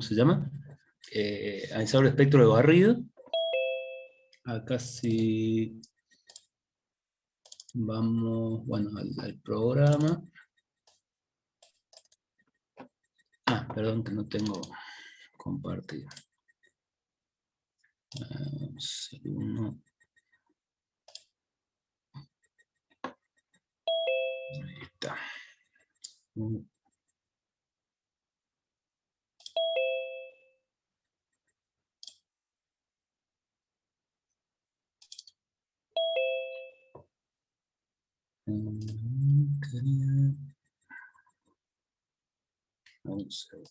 ¿cómo se llama? Analizador de espectro de barrido. Acá sí vamos, bueno, al programa. Perdón que no tengo compartido. Un segundo. Ahí está. Vamos a ver.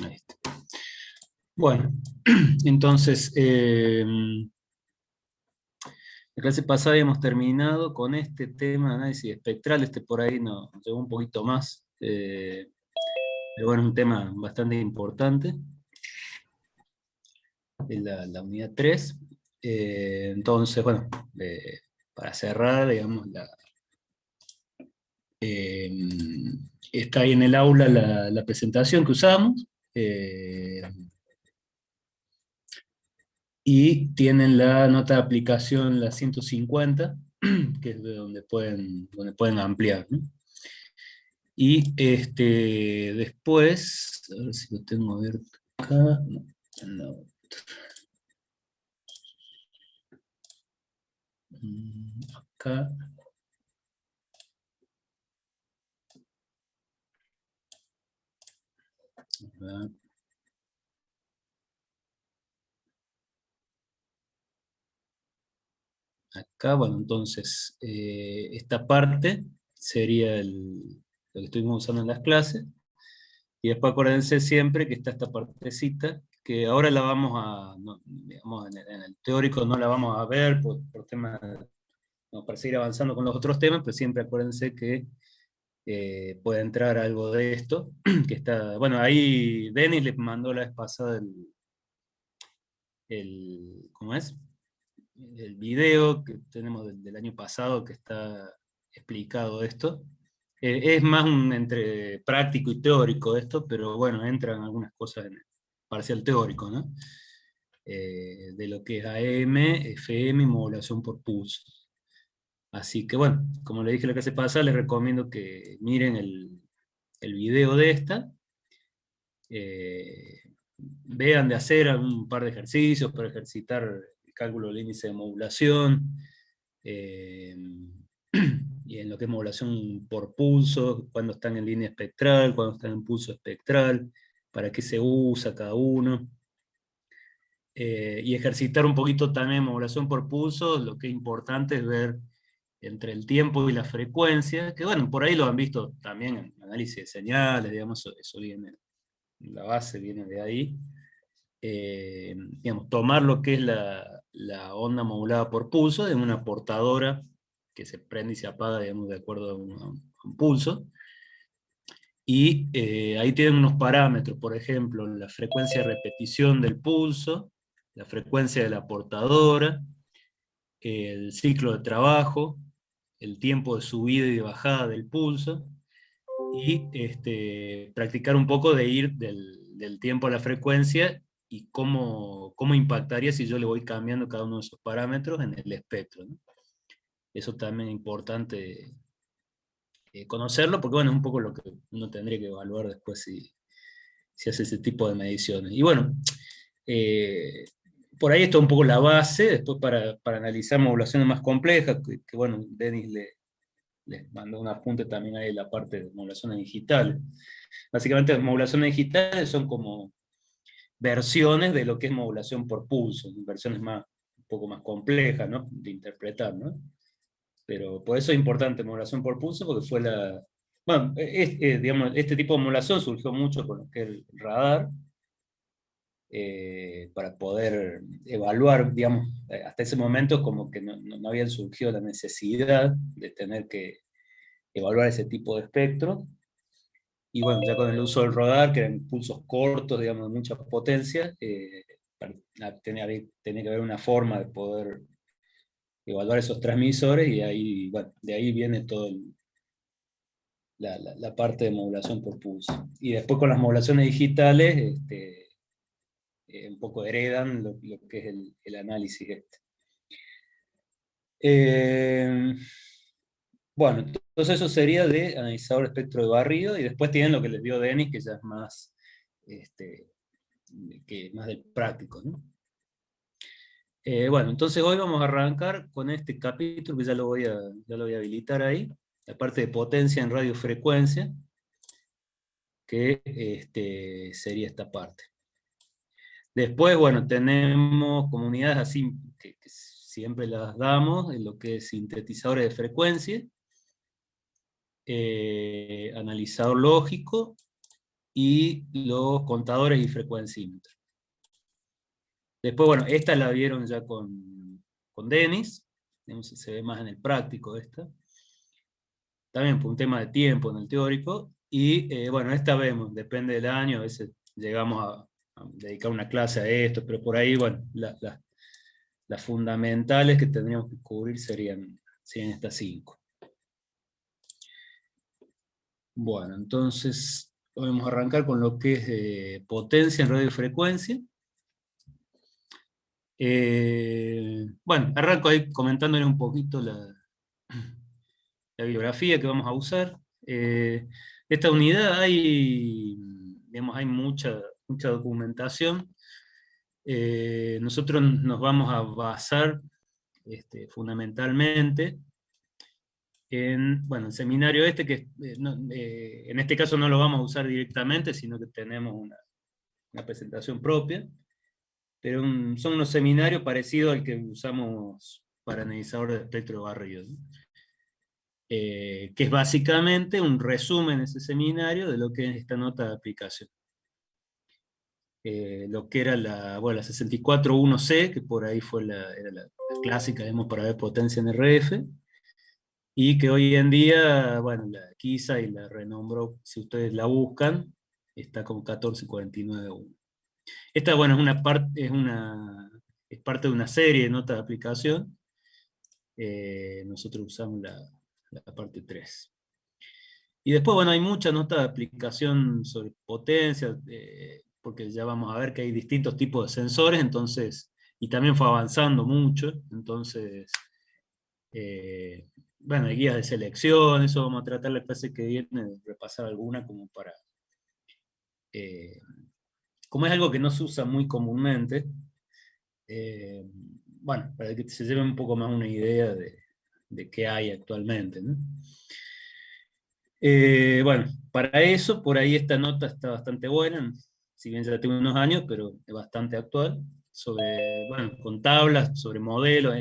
Ahí está. Bueno, entonces, la clase pasada habíamos terminado con este tema de análisis espectral, por ahí nos llevó un poquito más, pero bueno, es un tema bastante importante, es la unidad 3. Entonces, bueno, para cerrar, digamos, está ahí en el aula la presentación que usamos, y tienen la nota de aplicación, la 150, que es de donde pueden ampliar, ¿no? Y después, a ver si lo tengo abierto acá. No. Acá. Acá, bueno, entonces, esta parte sería lo que estuvimos usando en las clases. Y después acuérdense siempre que está esta partecita, que ahora la vamos digamos, en el teórico no la vamos a ver por temas, no, para seguir avanzando con los otros temas, pero siempre acuérdense que puede entrar algo de esto, que está, bueno, ahí Denis les mandó la vez pasada ¿cómo es? El video que tenemos del año pasado que está explicado esto. Es más entre práctico y teórico esto, pero bueno, entran algunas cosas en el parcial teórico, ¿no? De lo que es AM, FM y modulación por pulso. Así que bueno, como le dije la clase pasada, les recomiendo que miren el video de esta, vean de hacer un par de ejercicios para ejercitar el cálculo del índice de modulación, y en lo que es modulación por pulso, cuando están en línea espectral, cuando están en pulso espectral, para qué se usa cada uno. Y ejercitar un poquito también modulación por pulso, lo que es importante es ver entre el tiempo y la frecuencia, que bueno, por ahí lo han visto también en análisis de señales, digamos, eso viene, la base viene de ahí. Digamos, tomar lo que es la onda modulada por pulso de una portadora que se prende y se apaga, digamos, de acuerdo a un pulso. Y ahí tienen unos parámetros, por ejemplo, la frecuencia de repetición del pulso, la frecuencia de la portadora, el ciclo de trabajo, el tiempo de subida y de bajada del pulso, y practicar un poco de ir del tiempo a la frecuencia y cómo impactaría si yo le voy cambiando cada uno de esos parámetros en el espectro, ¿no? Eso también es importante conocerlo, porque bueno, es un poco lo que uno tendría que evaluar después si hace ese tipo de mediciones. Y bueno, eh, por ahí está un poco la base, después para analizar modulaciones más complejas, que bueno, Denis les mandó un apunte también ahí en la parte de modulaciones digitales. Básicamente las modulaciones digitales son como versiones de lo que es modulación por pulso, versiones un poco más complejas, ¿no?, de interpretar, ¿no? Pero por eso es importante modulación por pulso, porque fue bueno, digamos, este tipo de modulación surgió mucho con lo que es el radar, para poder evaluar, digamos, hasta ese momento como que no había surgido la necesidad de tener que evaluar ese tipo de espectro, y bueno, ya con el uso del radar, que eran pulsos cortos, digamos, de mucha potencia, tenía que haber una forma de poder evaluar esos transmisores, y ahí, bueno, de ahí viene todo la parte de modulación por pulso. Y después con las modulaciones digitales, un poco heredan lo que es el análisis este. Bueno, entonces eso sería de analizador de espectro de barrido, y después tienen lo que les dio Denis, que ya es más, este, más del práctico, ¿no? Bueno, entonces hoy vamos a arrancar con este capítulo, que ya lo voy a habilitar ahí, la parte de potencia en radiofrecuencia, que sería esta parte. Después, bueno, tenemos comunidades así, que siempre las damos, en lo que es sintetizadores de frecuencia, analizador lógico, y los contadores y frecuencímetros. Después, bueno, esta la vieron ya con Denis, se ve más en el práctico esta. También por un tema de tiempo en el teórico, y bueno, esta vemos, depende del año, a veces llegamos a dedicar una clase a esto, pero por ahí, bueno, las fundamentales que tendríamos que cubrir serían estas 5. Bueno, entonces vamos a arrancar con lo que es potencia en radiofrecuencia. Bueno, arranco ahí comentándole un poquito la bibliografía que vamos a usar. Esta unidad digamos, hay mucha documentación. Nosotros nos vamos a basar fundamentalmente en, bueno, el seminario que en este caso no lo vamos a usar directamente, sino que tenemos una presentación propia, pero son unos seminarios parecidos al que usamos para analizador de espectro de barrido, ¿no? Que es básicamente un resumen de ese seminario de lo que es esta nota de aplicación. Lo que era la 641C, que por ahí era la clásica, digamos, para ver potencia en RF, y que hoy en día, bueno, la quiso y la renombró, si ustedes la buscan, está con 14491. Esta, bueno, es parte de una serie de notas de aplicación. Nosotros usamos la parte 3. Y después, bueno, hay muchas notas de aplicación sobre potencia, porque ya vamos a ver que hay distintos tipos de sensores, entonces, y también fue avanzando mucho, entonces, bueno, hay guías de selección, eso vamos a tratar la clase que viene de repasar alguna como eh, como es algo que no se usa muy comúnmente, bueno, para que se lleven un poco más una idea de qué hay actualmente, ¿no? Bueno, para eso, por ahí esta nota está bastante buena, si bien ya tiene unos años, pero es bastante actual, bueno, con tablas, sobre modelos,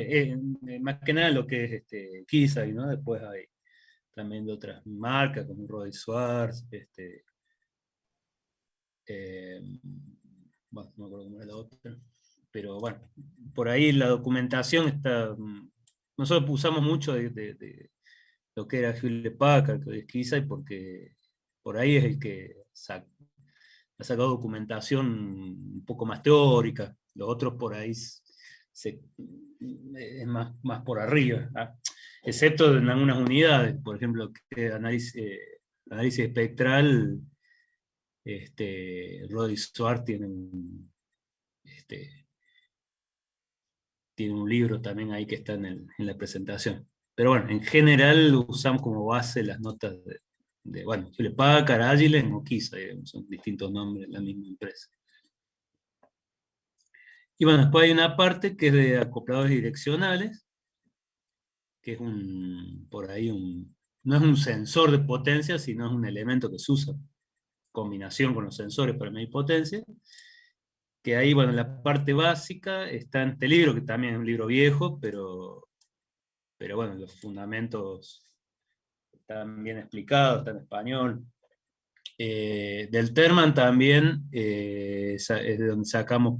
más que nada lo que es Keysight, ¿no? Después hay también de otras marcas, como Roy Schwartz, bueno, no me acuerdo cómo era la otra, pero bueno, por ahí la documentación está, nosotros usamos mucho de lo que era Hewlett Packard, que es Keysight, porque por ahí es el que ha sacado documentación un poco más teórica, los otros por ahí es más por arriba, ¿ah? Excepto en algunas unidades, por ejemplo, que análisis espectral, Roddy Swart este, tiene un libro también ahí que está en la presentación. Pero bueno, en general usamos como base las notas bueno, Hewlett Packard, Agilent o Keysight, son distintos nombres de la misma empresa. Y bueno, después hay una parte que es de acopladores direccionales, que es por ahí no es un sensor de potencia, sino es un elemento que se usa en combinación con los sensores para medir potencia, que ahí, bueno, la parte básica está en este libro, que también es un libro viejo, pero bueno, los fundamentos están bien explicados, está en español. Del Terman también es de donde sacamos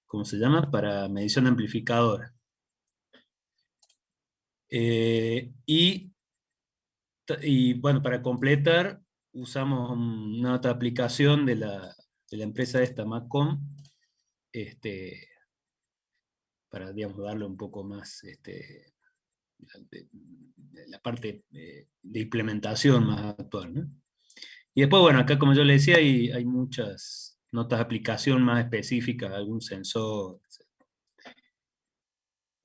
¿cómo se llama? Para medición amplificadora. Y bueno, para completar, usamos una otra aplicación de la empresa esta, Macom, este, para, digamos, darle un poco más la parte de implementación más actual, ¿no? Y después, bueno, acá como yo le decía, hay muchas notas de aplicación más específicas, algún sensor.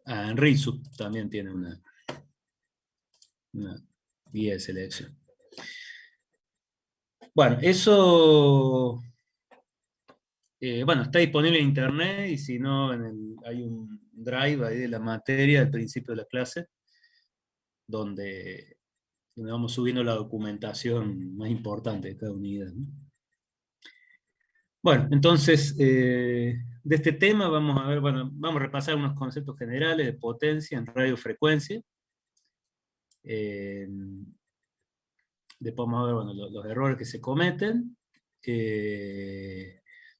Enritsu también tiene una guía de selección. Bueno, eso bueno, está disponible en internet y si no, hay un drive ahí de la materia al principio de la clase, donde, donde vamos subiendo la documentación más importante de cada unidad, ¿no? Bueno, entonces, de este tema vamos a ver, bueno, vamos a repasar unos conceptos generales de potencia en radiofrecuencia. Eh, Después vamos a ver, bueno, los errores que se cometen.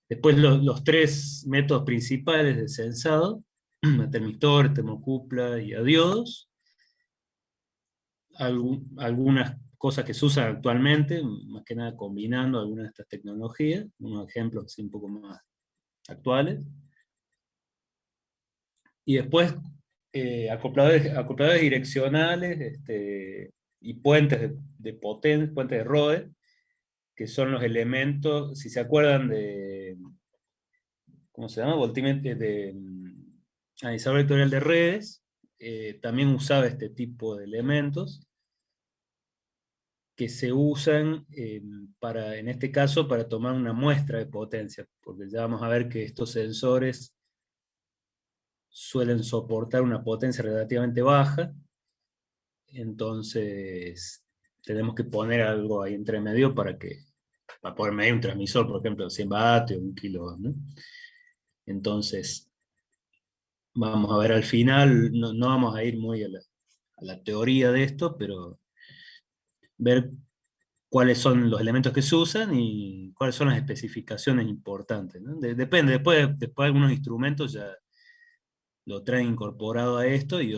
Después los tres métodos principales de sensado, termistor, termocupla y a diodos. Algunas cosas que se usan actualmente, más que nada combinando algunas de estas tecnologías, unos ejemplos así un poco más actuales. Y después acopladores direccionales y puentes de potencia, puentes de Rode, que son los elementos, si se acuerdan de, ¿cómo se llama? Voltímetro de analizador vectorial de redes, también usaba este tipo de elementos que se usan para, en este caso, para tomar una muestra de potencia, porque ya vamos a ver que estos sensores suelen soportar una potencia relativamente baja, entonces tenemos que poner algo ahí entre medio para poder medir un transmisor, por ejemplo, 100 vatios, 1 kW, ¿no? Entonces, vamos a ver al final, no vamos a ir muy a la teoría de esto, pero ver cuáles son los elementos que se usan y cuáles son las especificaciones importantes, ¿no? Depende, después algunos instrumentos ya lo traen incorporado a esto y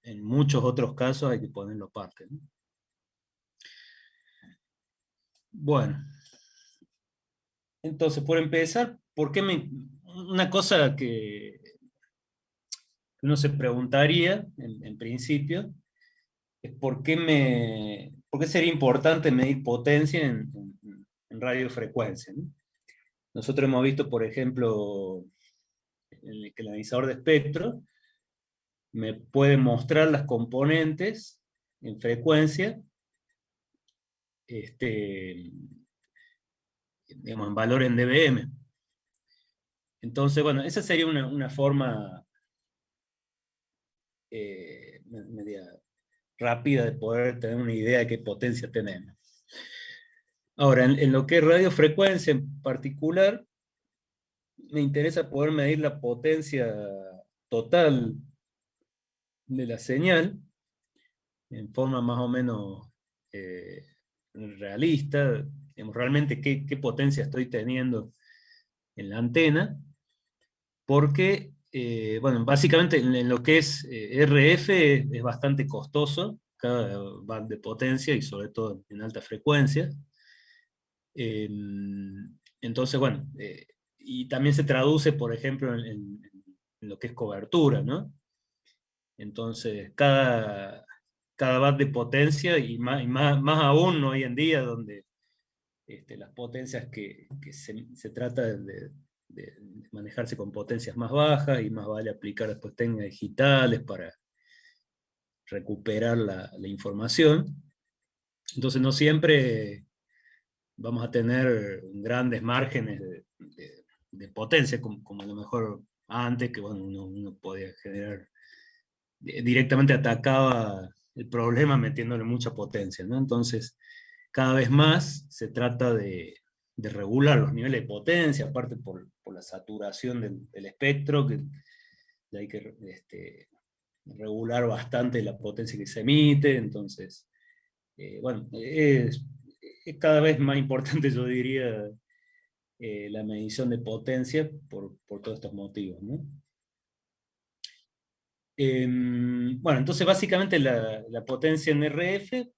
en muchos otros casos hay que ponerlo aparte, ¿no? Bueno, entonces por empezar, una cosa que uno se preguntaría en principio es por qué sería importante medir potencia en radiofrecuencia, ¿no? Nosotros hemos visto, por ejemplo, que el analizador de espectro me puede mostrar las componentes en frecuencia, este, digamos, en valor en dBm. Entonces, bueno, esa sería una forma media rápida de poder tener una idea de qué potencia tenemos. Ahora, en lo que es radiofrecuencia en particular, me interesa poder medir la potencia total de la señal en forma más o menos eh, realista, digamos, realmente qué potencia estoy teniendo en la antena, porque, bueno, básicamente en lo que es RF es bastante costoso cada watt de potencia y sobre todo en alta frecuencia. Eh, entonces, bueno, y también se traduce, por ejemplo, en lo que es cobertura, ¿no? Entonces, cada watt de potencia, más aún hoy en día, donde las potencias que se trata de manejarse con potencias más bajas y más vale aplicar después técnicas digitales para recuperar la información. Entonces, no siempre vamos a tener grandes márgenes de potencia, como a lo mejor antes, que bueno, uno podía generar, directamente atacaba el problema metiéndole mucha potencia, ¿no? Entonces, cada vez más se trata de regular los niveles de potencia, aparte por la saturación del espectro, que hay que regular bastante la potencia que se emite, entonces, bueno, es cada vez más importante, yo diría, la medición de potencia por todos estos motivos, ¿no? Bueno, entonces básicamente la potencia en RF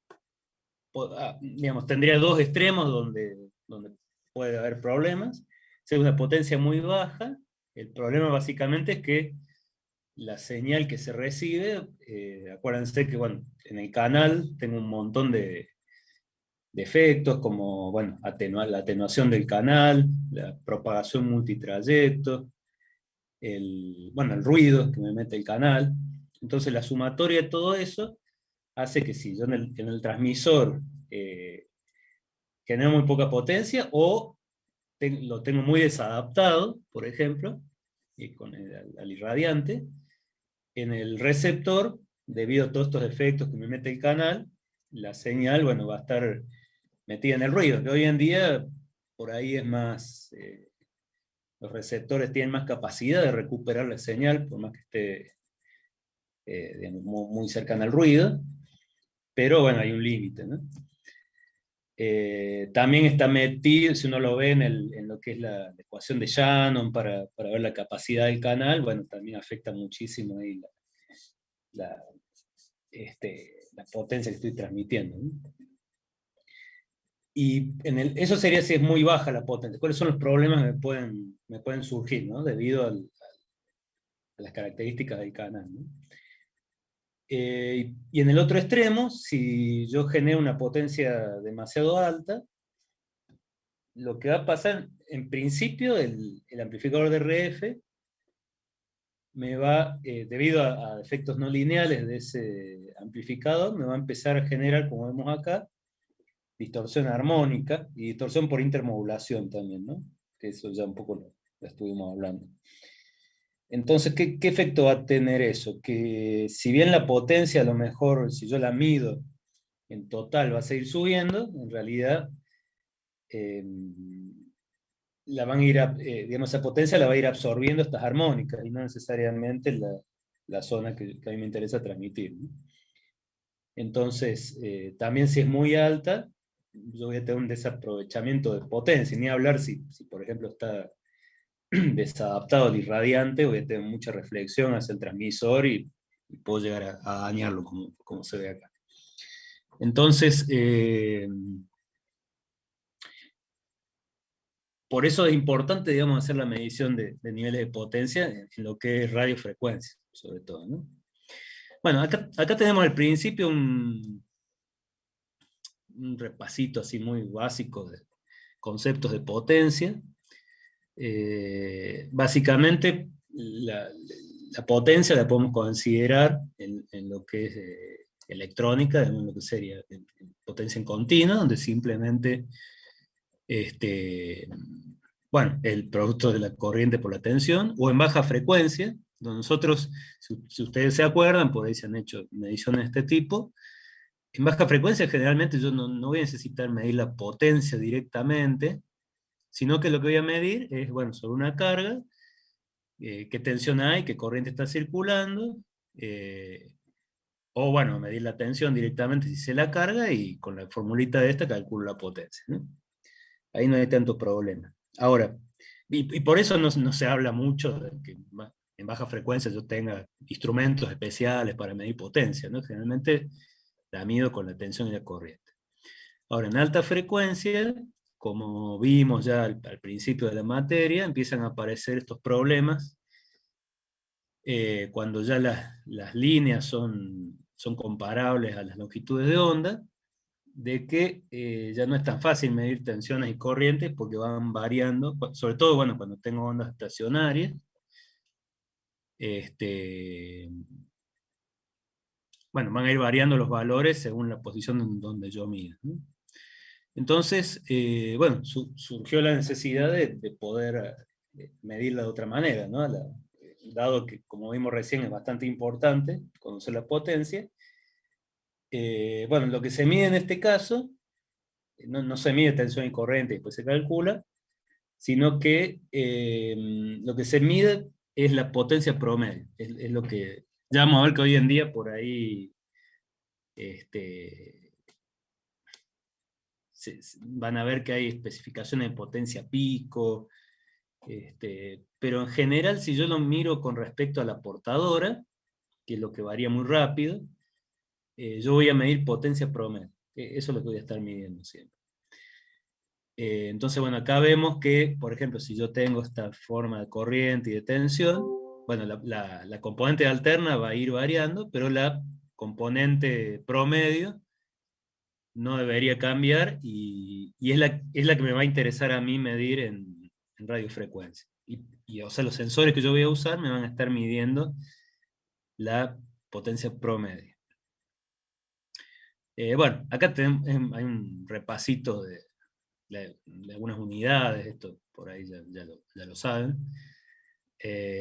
digamos, tendría dos extremos donde puede haber problemas. Si es una potencia muy baja, el problema básicamente es que la señal que se recibe, acuérdense que bueno, en el canal tengo un montón de efectos, como bueno, la atenuación del canal, la propagación multitrayecto, bueno, el ruido que me mete el canal. Entonces la sumatoria de todo eso hace que si yo en el transmisor genero muy poca potencia o lo tengo muy desadaptado, por ejemplo, y con al irradiante, en el receptor, debido a todos estos efectos que me mete el canal, la señal, bueno, va a estar metida en el ruido, que hoy en día por ahí es más, los receptores tienen más capacidad de recuperar la señal, por más que esté digamos, muy cercana al ruido, pero bueno, hay un límite, ¿no? También está metido, si uno lo ve en lo que es la ecuación de Shannon para ver la capacidad del canal, bueno, también afecta muchísimo ahí la, la potencia que estoy transmitiendo, ¿no? Y eso sería si es muy baja la potencia. ¿Cuáles son los problemas que me pueden surgir, ¿no? Debido a las características del canal, ¿no? Y en el otro extremo, si yo genero una potencia demasiado alta, lo que va a pasar, en principio, el amplificador de RF me va, debido a efectos no lineales de ese amplificador, me va a empezar a generar, como vemos acá, distorsión armónica y distorsión por intermodulación también, ¿no? Que eso ya un poco lo estuvimos hablando. Entonces, ¿qué efecto va a tener eso? Que si bien la potencia, a lo mejor, si yo la mido en total, va a seguir subiendo, en realidad eh, la van a ir, digamos, esa potencia la va a ir absorbiendo estas armónicas y no necesariamente la zona que a mí me interesa transmitir, ¿no? Entonces, también si es muy alta, yo voy a tener un desaprovechamiento de potencia, ni hablar si por ejemplo, está desadaptado al irradiante, voy a tener mucha reflexión hacia el transmisor y puedo llegar a dañarlo, como se ve acá. Entonces, por eso es importante, digamos, hacer la medición de niveles de potencia en lo que es radiofrecuencia, sobre todo, ¿no? Bueno, acá tenemos al principio un repasito así muy básico de conceptos de potencia. Básicamente, la potencia la podemos considerar en lo que es electrónica, en lo que sería potencia en continua, donde simplemente bueno, el producto de la corriente por la tensión, o en baja frecuencia, donde nosotros, si ustedes se acuerdan, por ahí se han hecho mediciones de este tipo. En baja frecuencia generalmente yo no voy a necesitar medir la potencia directamente, sino que lo que voy a medir es, bueno, sobre una carga, qué tensión hay, qué corriente está circulando, o bueno, medir la tensión directamente si se la carga y con la formulita de esta calculo la potencia, ¿no? Ahí no hay tanto problema. Ahora, y por eso no se habla mucho de que en baja frecuencia yo tenga instrumentos especiales para medir potencia, ¿no? Generalmente la mido con la tensión y la corriente. Ahora, en alta frecuencia, como vimos ya al principio de la materia, empiezan a aparecer estos problemas cuando ya las líneas son comparables a las longitudes de onda, de que ya no es tan fácil medir tensiones y corrientes porque van variando, sobre todo bueno, cuando tengo ondas estacionarias. Bueno, van a ir variando los valores según la posición en donde yo mido, ¿no? Entonces, bueno, surgió la necesidad de poder medirla de otra manera, ¿no? Dado que, como vimos recién, es bastante importante conocer la potencia. Bueno, lo que se mide en este caso, no se mide tensión y corriente y después se calcula, sino que lo que se mide es la potencia promedio. Es lo que, ya vamos a ver que hoy en día por ahí van a ver que hay especificaciones de potencia pico, pero en general si yo lo miro con respecto a la portadora, que es lo que varía muy rápido, yo voy a medir potencia promedio. Eso es lo que voy a estar midiendo siempre. Entonces, bueno, acá vemos que, por ejemplo, si yo tengo esta forma de corriente y de tensión, bueno, la componente alterna va a ir variando, pero la componente promedio no debería cambiar y es la que me va a interesar a mí medir en radiofrecuencia. O sea, los sensores que yo voy a usar me van a estar midiendo la potencia promedio. Bueno, acá hay un repasito de algunas unidades, esto por ahí ya lo saben.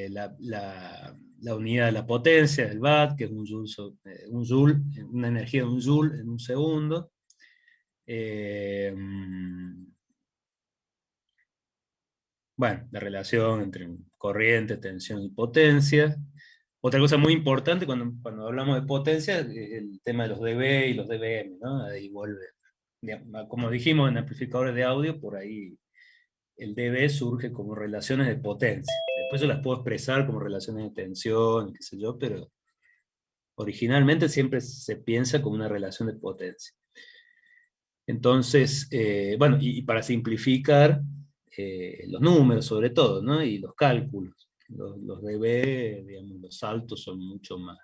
La unidad de la potencia, el watt, que es un joule, una energía de un joule en un segundo. Bueno, la relación entre corriente, tensión y potencia. Otra cosa muy importante cuando hablamos de potencia es el tema de los dB y los dBm, ¿no? Ahí vuelve. Como dijimos en amplificadores de audio, por ahí el dB surge como relaciones de potencia. Después yo las puedo expresar como relaciones de tensión, qué sé yo, pero originalmente siempre se piensa como una relación de potencia. Entonces, bueno, y para simplificar los números sobre todo, ¿no? Y los cálculos. Los dB, digamos, los saltos son mucho más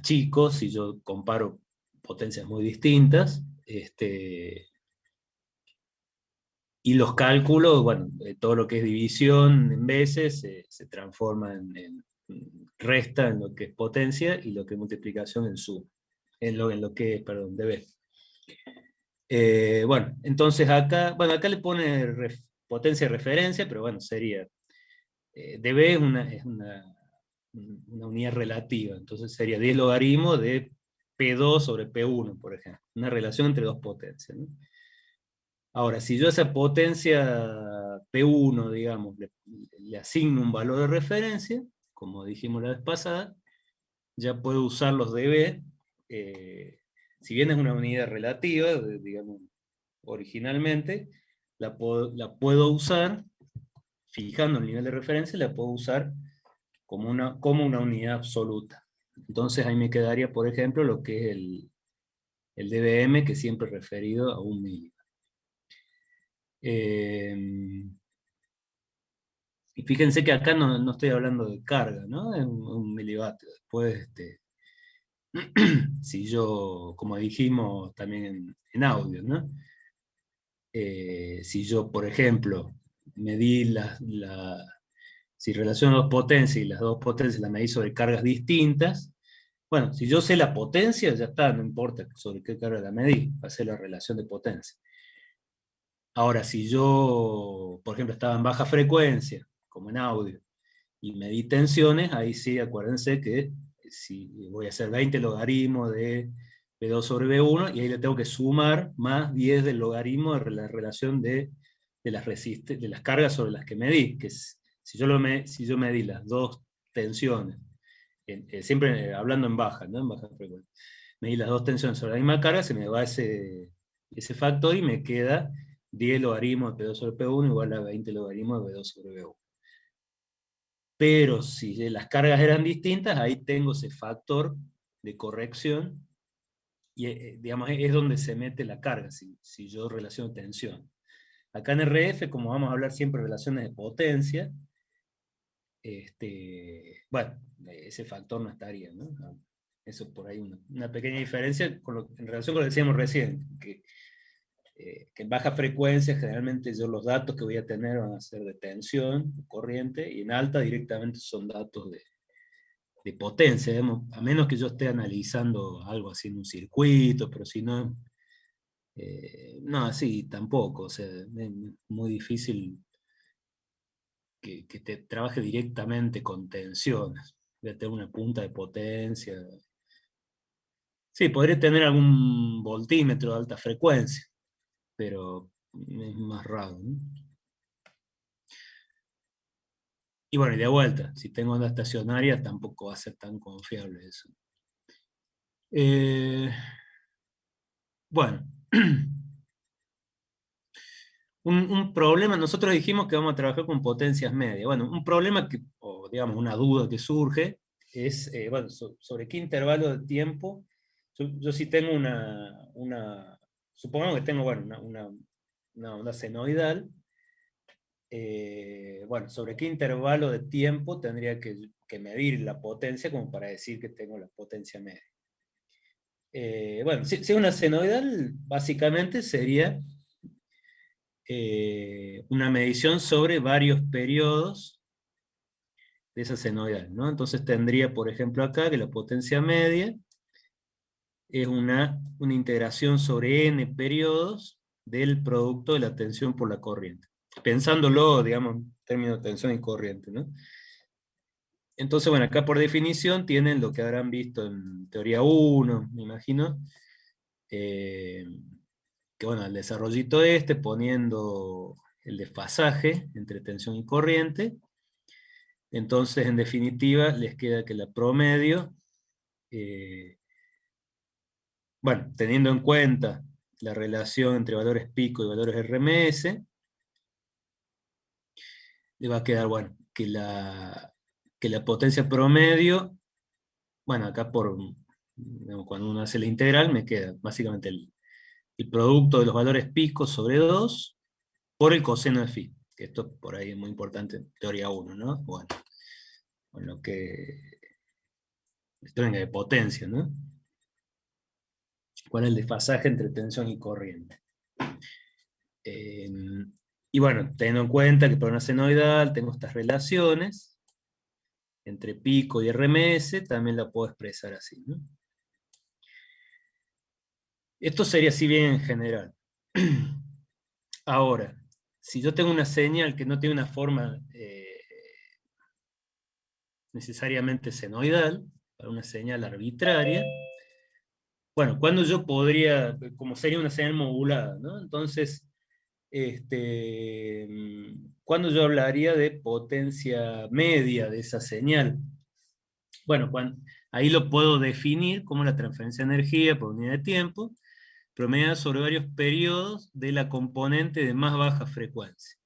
chicos si yo comparo potencias muy distintas. Y los cálculos, bueno, todo lo que es división en veces se transforma resta en lo que es potencia y lo que es multiplicación en suma, en lo que es, perdón, dB. Bueno, entonces acá le pone potencia de referencia, pero bueno, sería, dB es una unidad relativa, entonces sería 10 logaritmos de P2 sobre P1, por ejemplo, una relación entre dos potencias, ¿no? Ahora, si yo a esa potencia P1, digamos, le asigno un valor de referencia, como dijimos la vez pasada, ya puedo usar los dB, si bien es una unidad relativa, digamos, originalmente, la puedo usar, fijando el nivel de referencia, la puedo usar como una unidad absoluta. Entonces ahí me quedaría, por ejemplo, lo que es el dBm, que siempre es referido a 1 mili. Y fíjense que acá no estoy hablando de carga, ¿no? Es un milivatio. Después, si yo, como dijimos también en audio, ¿no? Si yo, por ejemplo, medí si relaciono dos potencias y las dos potencias las medí sobre cargas distintas, bueno, si yo sé la potencia, ya está, no importa sobre qué carga la medí, va a ser la relación de potencia. Ahora, si yo, por ejemplo, estaba en baja frecuencia, como en audio, y medí tensiones, ahí sí, acuérdense que si voy a hacer 20 logaritmos de B2 sobre B1, y ahí le tengo que sumar más 10 del logaritmo de la relación de las cargas sobre las que medí, que si yo medí las dos tensiones, siempre hablando en baja, ¿no? En baja frecuencia, medí las dos tensiones sobre la misma carga, se me va ese factor y me queda 10 logaritmos de P2 sobre P1 igual a 20 logaritmos de B2 sobre B1. Pero si las cargas eran distintas, ahí tengo ese factor de corrección, y digamos, es donde se mete la carga, si yo relaciono tensión. Acá en RF, como vamos a hablar siempre de relaciones de potencia, bueno, ese factor no estaría, ¿no? Eso por ahí una pequeña diferencia en relación con lo que decíamos recién, que en baja frecuencia generalmente yo los datos que voy a tener van a ser de tensión, corriente, y en alta directamente son datos de potencia, digamos, a menos que yo esté analizando algo así en un circuito, pero si no, no, así tampoco, o sea, es muy difícil que te trabaje directamente con tensiones, voy a tener una punta de potencia. Sí, podría tener algún voltímetro de alta frecuencia, pero es más raro, ¿no? Y bueno, y de vuelta, si tengo onda estacionaria tampoco va a ser tan confiable eso. Bueno, un problema, nosotros dijimos que vamos a trabajar con potencias medias. Bueno, un problema o digamos una duda que surge es, bueno, sobre qué intervalo de tiempo yo sí tengo supongamos que tengo, bueno, una onda senoidal. Bueno, ¿sobre qué intervalo de tiempo tendría que medir la potencia como para decir que tengo la potencia media? Bueno, si es una senoidal, básicamente sería una medición sobre varios periodos de esa senoidal, ¿no? Entonces tendría, por ejemplo, acá que la potencia media es una integración sobre n periodos del producto de la tensión por la corriente. Pensándolo, digamos, en términos de tensión y corriente, ¿no? Entonces, bueno, acá por definición tienen lo que habrán visto en teoría 1, me imagino, que bueno, el desarrollito poniendo el desfasaje entre tensión y corriente. Entonces, en definitiva, les queda que la promedio, bueno, teniendo en cuenta la relación entre valores pico y valores RMS, le va a quedar, bueno, que la potencia promedio, bueno, acá digamos, cuando uno hace la integral, me queda básicamente el producto de los valores pico sobre 2 por el coseno de phi, que esto por ahí es muy importante, teoría 1, ¿no? Bueno, con lo que esto venga de potencia, ¿no? ¿Cuál es el desfasaje entre tensión y corriente? Eh, y bueno, teniendo en cuenta que para una senoidal tengo estas relaciones entre pico y RMS, también la puedo expresar así, ¿no? Esto sería así bien en general. Ahora, si yo tengo una señal que no tiene una forma necesariamente senoidal, para una señal arbitraria, bueno, cuando yo podría, como sería una señal modulada, ¿no? Entonces, ¿cuándo yo hablaría de potencia media de esa señal? Bueno, ahí lo puedo definir como la transferencia de energía por unidad de tiempo, promediada sobre varios periodos de la componente de más baja frecuencia.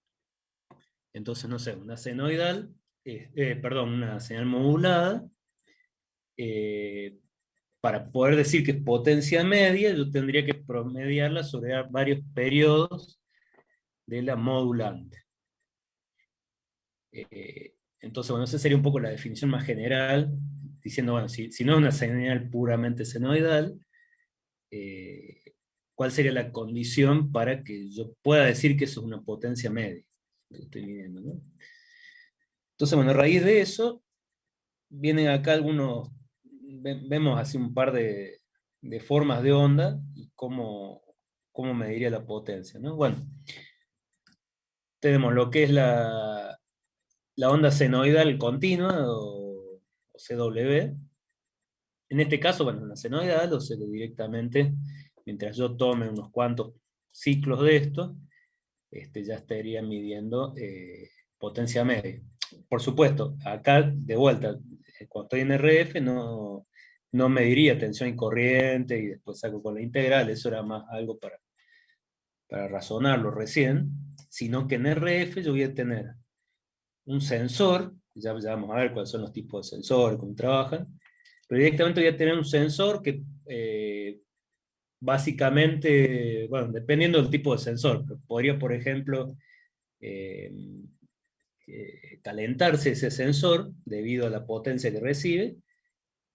Entonces, no sé, una senoidal, perdón, una señal modulada, para poder decir que es potencia media, yo tendría que promediarla sobre varios periodos de la modulante. Entonces, bueno, esa sería un poco la definición más general, diciendo, bueno, si no es una señal puramente senoidal, ¿cuál sería la condición para que yo pueda decir que eso es una potencia media? Lo que estoy midiendo, ¿no? Entonces, bueno, a raíz de eso, vienen acá vemos así un par de formas de onda y cómo mediría la potencia, ¿no? Bueno, tenemos lo que es la onda senoidal continua, o CW. En este caso, bueno, una senoidal, o sea que directamente, mientras yo tome unos cuantos ciclos de esto, ya estaría midiendo potencia media. Por supuesto, acá de vuelta, cuando estoy en RF no mediría tensión y corriente y después saco con la integral, eso era más algo para razonarlo recién, sino que en RF yo voy a tener un sensor, ya vamos a ver cuáles son los tipos de sensores, cómo trabajan, pero directamente voy a tener un sensor que básicamente, bueno, dependiendo del tipo de sensor, podría, por ejemplo, eh, calentarse ese sensor debido a la potencia que recibe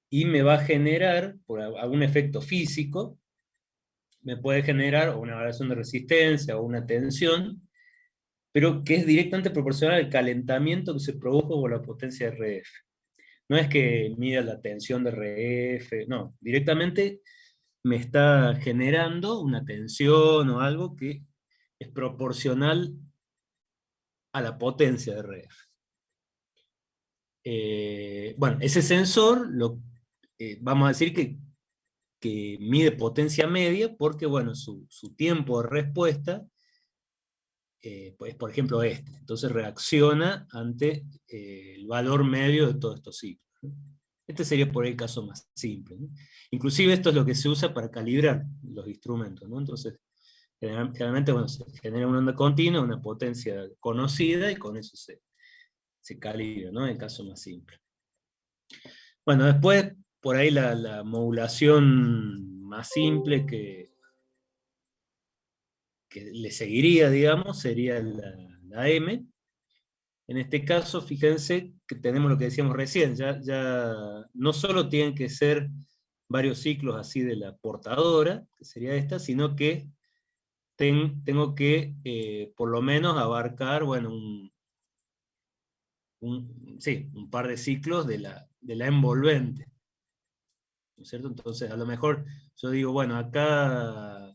y me va a generar, por algún efecto físico, me puede generar una variación de resistencia o una tensión, pero que es directamente proporcional al calentamiento que se produjo por la potencia de RF. No es que mida la tensión de RF, no, directamente me está generando una tensión o algo que es proporcional a la potencia de RF. Bueno, ese sensor, vamos a decir que mide potencia media porque, bueno, su tiempo de respuesta pues, por ejemplo, Entonces reacciona ante el valor medio de todos estos ciclos, ¿no? Este sería por el caso más simple, ¿no? Inclusive esto es lo que se usa para calibrar los instrumentos, ¿no? Entonces, generalmente, bueno, se genera una onda continua, una potencia conocida, y con eso se calibra, ¿no? En el caso más simple. Bueno, después por ahí la modulación más simple que le seguiría, digamos, sería la M. En este caso, fíjense que tenemos lo que decíamos recién, ya no solo tienen que ser varios ciclos así de la portadora, que sería esta, sino que tengo que por lo menos abarcar, bueno, sí, un par de ciclos de la envolvente, ¿no es cierto? Entonces, a lo mejor yo digo, bueno, acá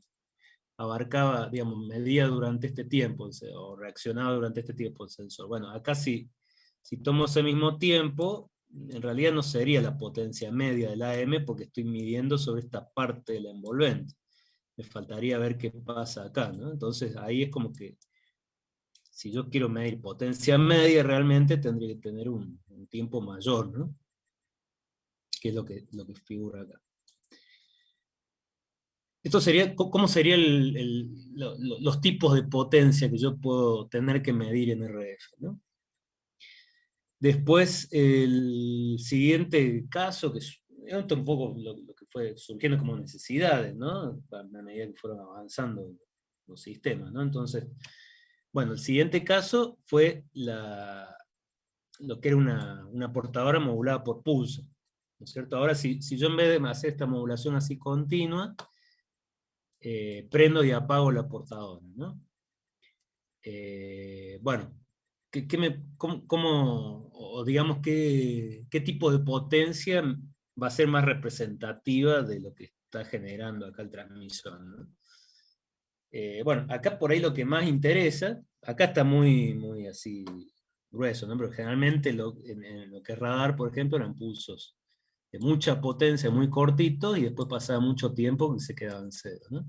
abarcaba, digamos, medía durante este tiempo, o reaccionaba durante este tiempo el sensor. Bueno, acá si tomo ese mismo tiempo, en realidad no sería la potencia media del AM porque estoy midiendo sobre esta parte de la envolvente. Me faltaría ver qué pasa acá, ¿no? Entonces ahí es como que, si yo quiero medir potencia media, realmente tendría que tener un tiempo mayor, ¿no? Que es lo que figura acá. Esto sería, ¿cómo serían los tipos de potencia que yo puedo tener que medir en RF, ¿no? Después, el siguiente caso, que es esto un poco lo que fue surgiendo como necesidades, ¿no? A medida que fueron avanzando los sistemas, ¿no? Entonces, bueno, el siguiente caso fue lo que era una portadora modulada por pulso, ¿no es cierto? Ahora, si yo en vez de hacer esta modulación así continua, prendo y apago la portadora, ¿no? Bueno, o digamos, qué tipo de potencia va a ser más representativa de lo que está generando acá el transmisor, ¿no? Bueno, acá por ahí lo que más interesa, acá está muy, muy así grueso, ¿no? Pero generalmente en lo que es radar, por ejemplo, eran pulsos de mucha potencia, muy cortitos, y después pasaba mucho tiempo que se quedaban en cero, ¿no?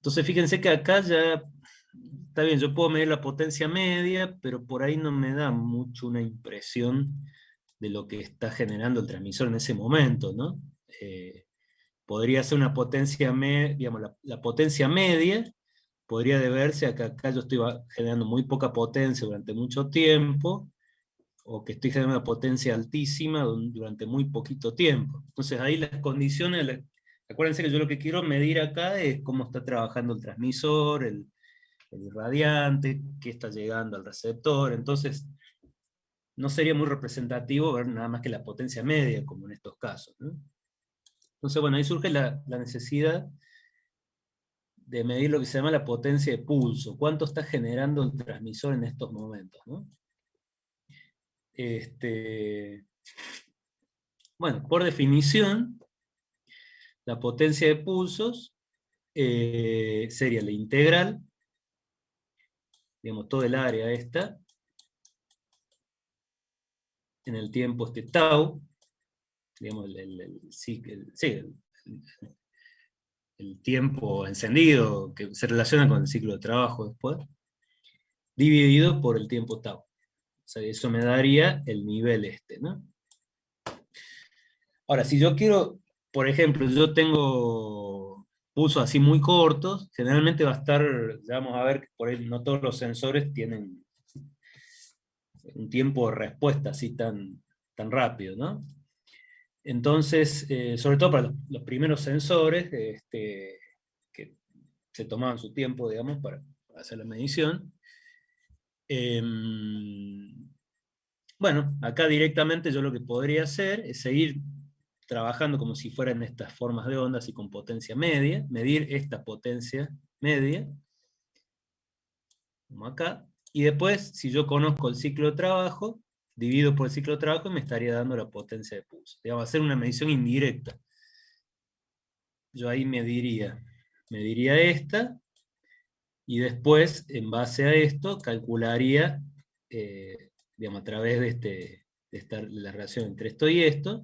Entonces fíjense que acá ya, está bien, yo puedo medir la potencia media, pero por ahí no me da mucho una impresión de lo que está generando el transmisor en ese momento, ¿no? Podría ser una potencia media, digamos, la potencia media podría deberse a que acá yo estoy generando muy poca potencia durante mucho tiempo, o que estoy generando una potencia altísima durante muy poquito tiempo. Entonces ahí las condiciones, acuérdense que yo lo que quiero medir acá es cómo está trabajando el transmisor, el irradiante, qué está llegando al receptor. Entonces no sería muy representativo ver nada más que la potencia media, como en estos casos, ¿no? Entonces, bueno, ahí surge la necesidad de medir lo que se llama la potencia de pulso, cuánto está generando el transmisor en estos momentos, ¿no? Bueno, por definición, la potencia de pulsos sería la integral, digamos, todo el área esta, en el tiempo tau, digamos, el tiempo encendido que se relaciona con el ciclo de trabajo después, dividido por el tiempo tau. O sea, eso me daría el nivel ¿no? Ahora, si yo quiero, por ejemplo, yo tengo pulsos así muy cortos, generalmente va a estar, ya vamos a ver que por ahí no todos los sensores tienen un tiempo de respuesta así tan rápido, ¿no? Entonces, sobre todo para los primeros sensores, que se tomaban su tiempo, digamos, para hacer la medición. Bueno, acá directamente yo lo que podría hacer es seguir trabajando como si fueran estas formas de ondas y con potencia media, medir esta potencia media, como acá, y después, si yo conozco el ciclo de trabajo, divido por el ciclo de trabajo y me estaría dando la potencia de pulso. Digamos, hacer una medición indirecta. Yo ahí mediría esta, y después, en base a esto, calcularía, digamos, a través de la relación entre esto y esto,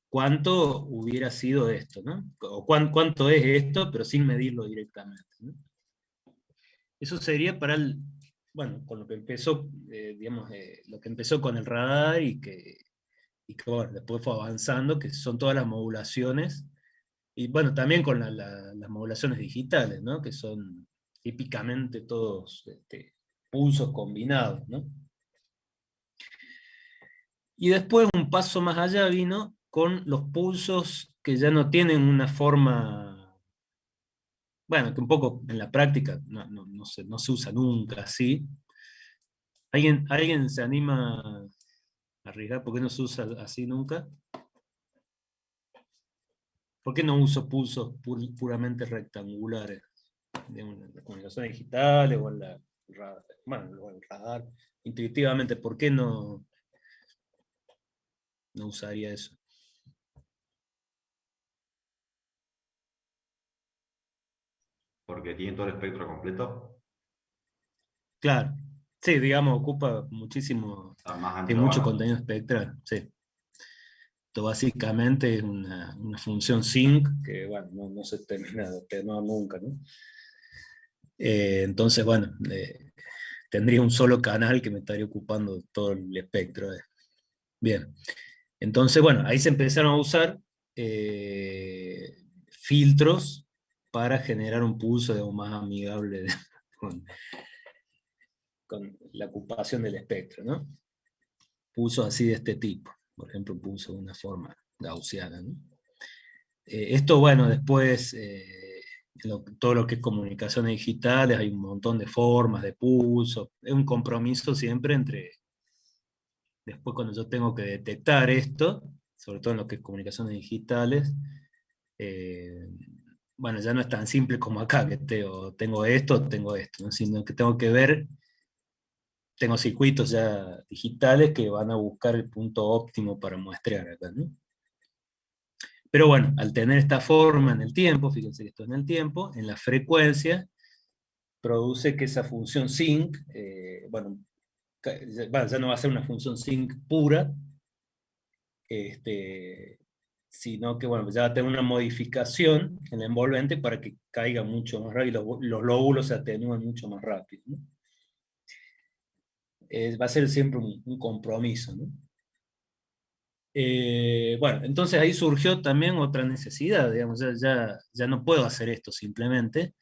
cuánto hubiera sido esto, ¿no? O cuánto es esto, pero sin medirlo directamente, ¿no? Eso sería bueno, con lo que empezó, digamos, lo que empezó con el radar y que bueno, después fue avanzando, que son todas las modulaciones, y bueno, también con las modulaciones digitales, ¿no? Que son típicamente todos pulsos combinados, ¿no? Y después un paso más allá vino con los pulsos que ya no tienen una forma, bueno, que un poco en la práctica no se usa nunca así. ¿Alguien se anima a arriesgar? ¿Por qué no se usa así nunca? ¿Por qué no uso pulsos puramente rectangulares? Digamos, en las comunicaciones digitales o en bueno, en el radar. Intuitivamente, ¿por qué no usaría eso? Porque tiene todo el espectro completo, Claro. Sí, digamos, ocupa muchísimo, está más ancho tiene la mucho banda. contenido espectral. Sí. Esto básicamente es una función sync que, bueno, no se termina de atenuar nunca, ¿no? Entonces, bueno, tendría un solo canal que me estaría ocupando todo el espectro. Bien. Entonces, bueno, ahí se empezaron a usar filtros para generar un pulso digamos, más amigable con, con la ocupación del espectro, ¿no? Pulsos así de este tipo. Por ejemplo, pulso de una forma gaussiana, ¿no? Esto, bueno, después, todo lo que es comunicaciones digitales, hay un montón de formas de pulso. Es un compromiso siempre entre, después cuando yo tengo que detectar esto, sobre todo en lo que es comunicaciones digitales, eh, bueno, ya no es tan simple como acá, que tengo esto, tengo esto, ¿no? Sino que tengo que ver, tengo circuitos ya digitales que van a buscar el punto óptimo para muestrear acá, ¿no? Pero bueno, al tener esta forma en el tiempo, fíjense que esto en el tiempo, en la frecuencia, produce que esa función sync, bueno, ya no va a ser una función sync pura, este, sino que bueno, ya va a tener una modificación en la envolvente para que caiga mucho más rápido y los lóbulos se atenúen mucho más rápido, ¿no? Va a ser siempre un compromiso, ¿no? Bueno, entonces ahí surgió también otra necesidad, digamos, ya no puedo hacer esto simplemente,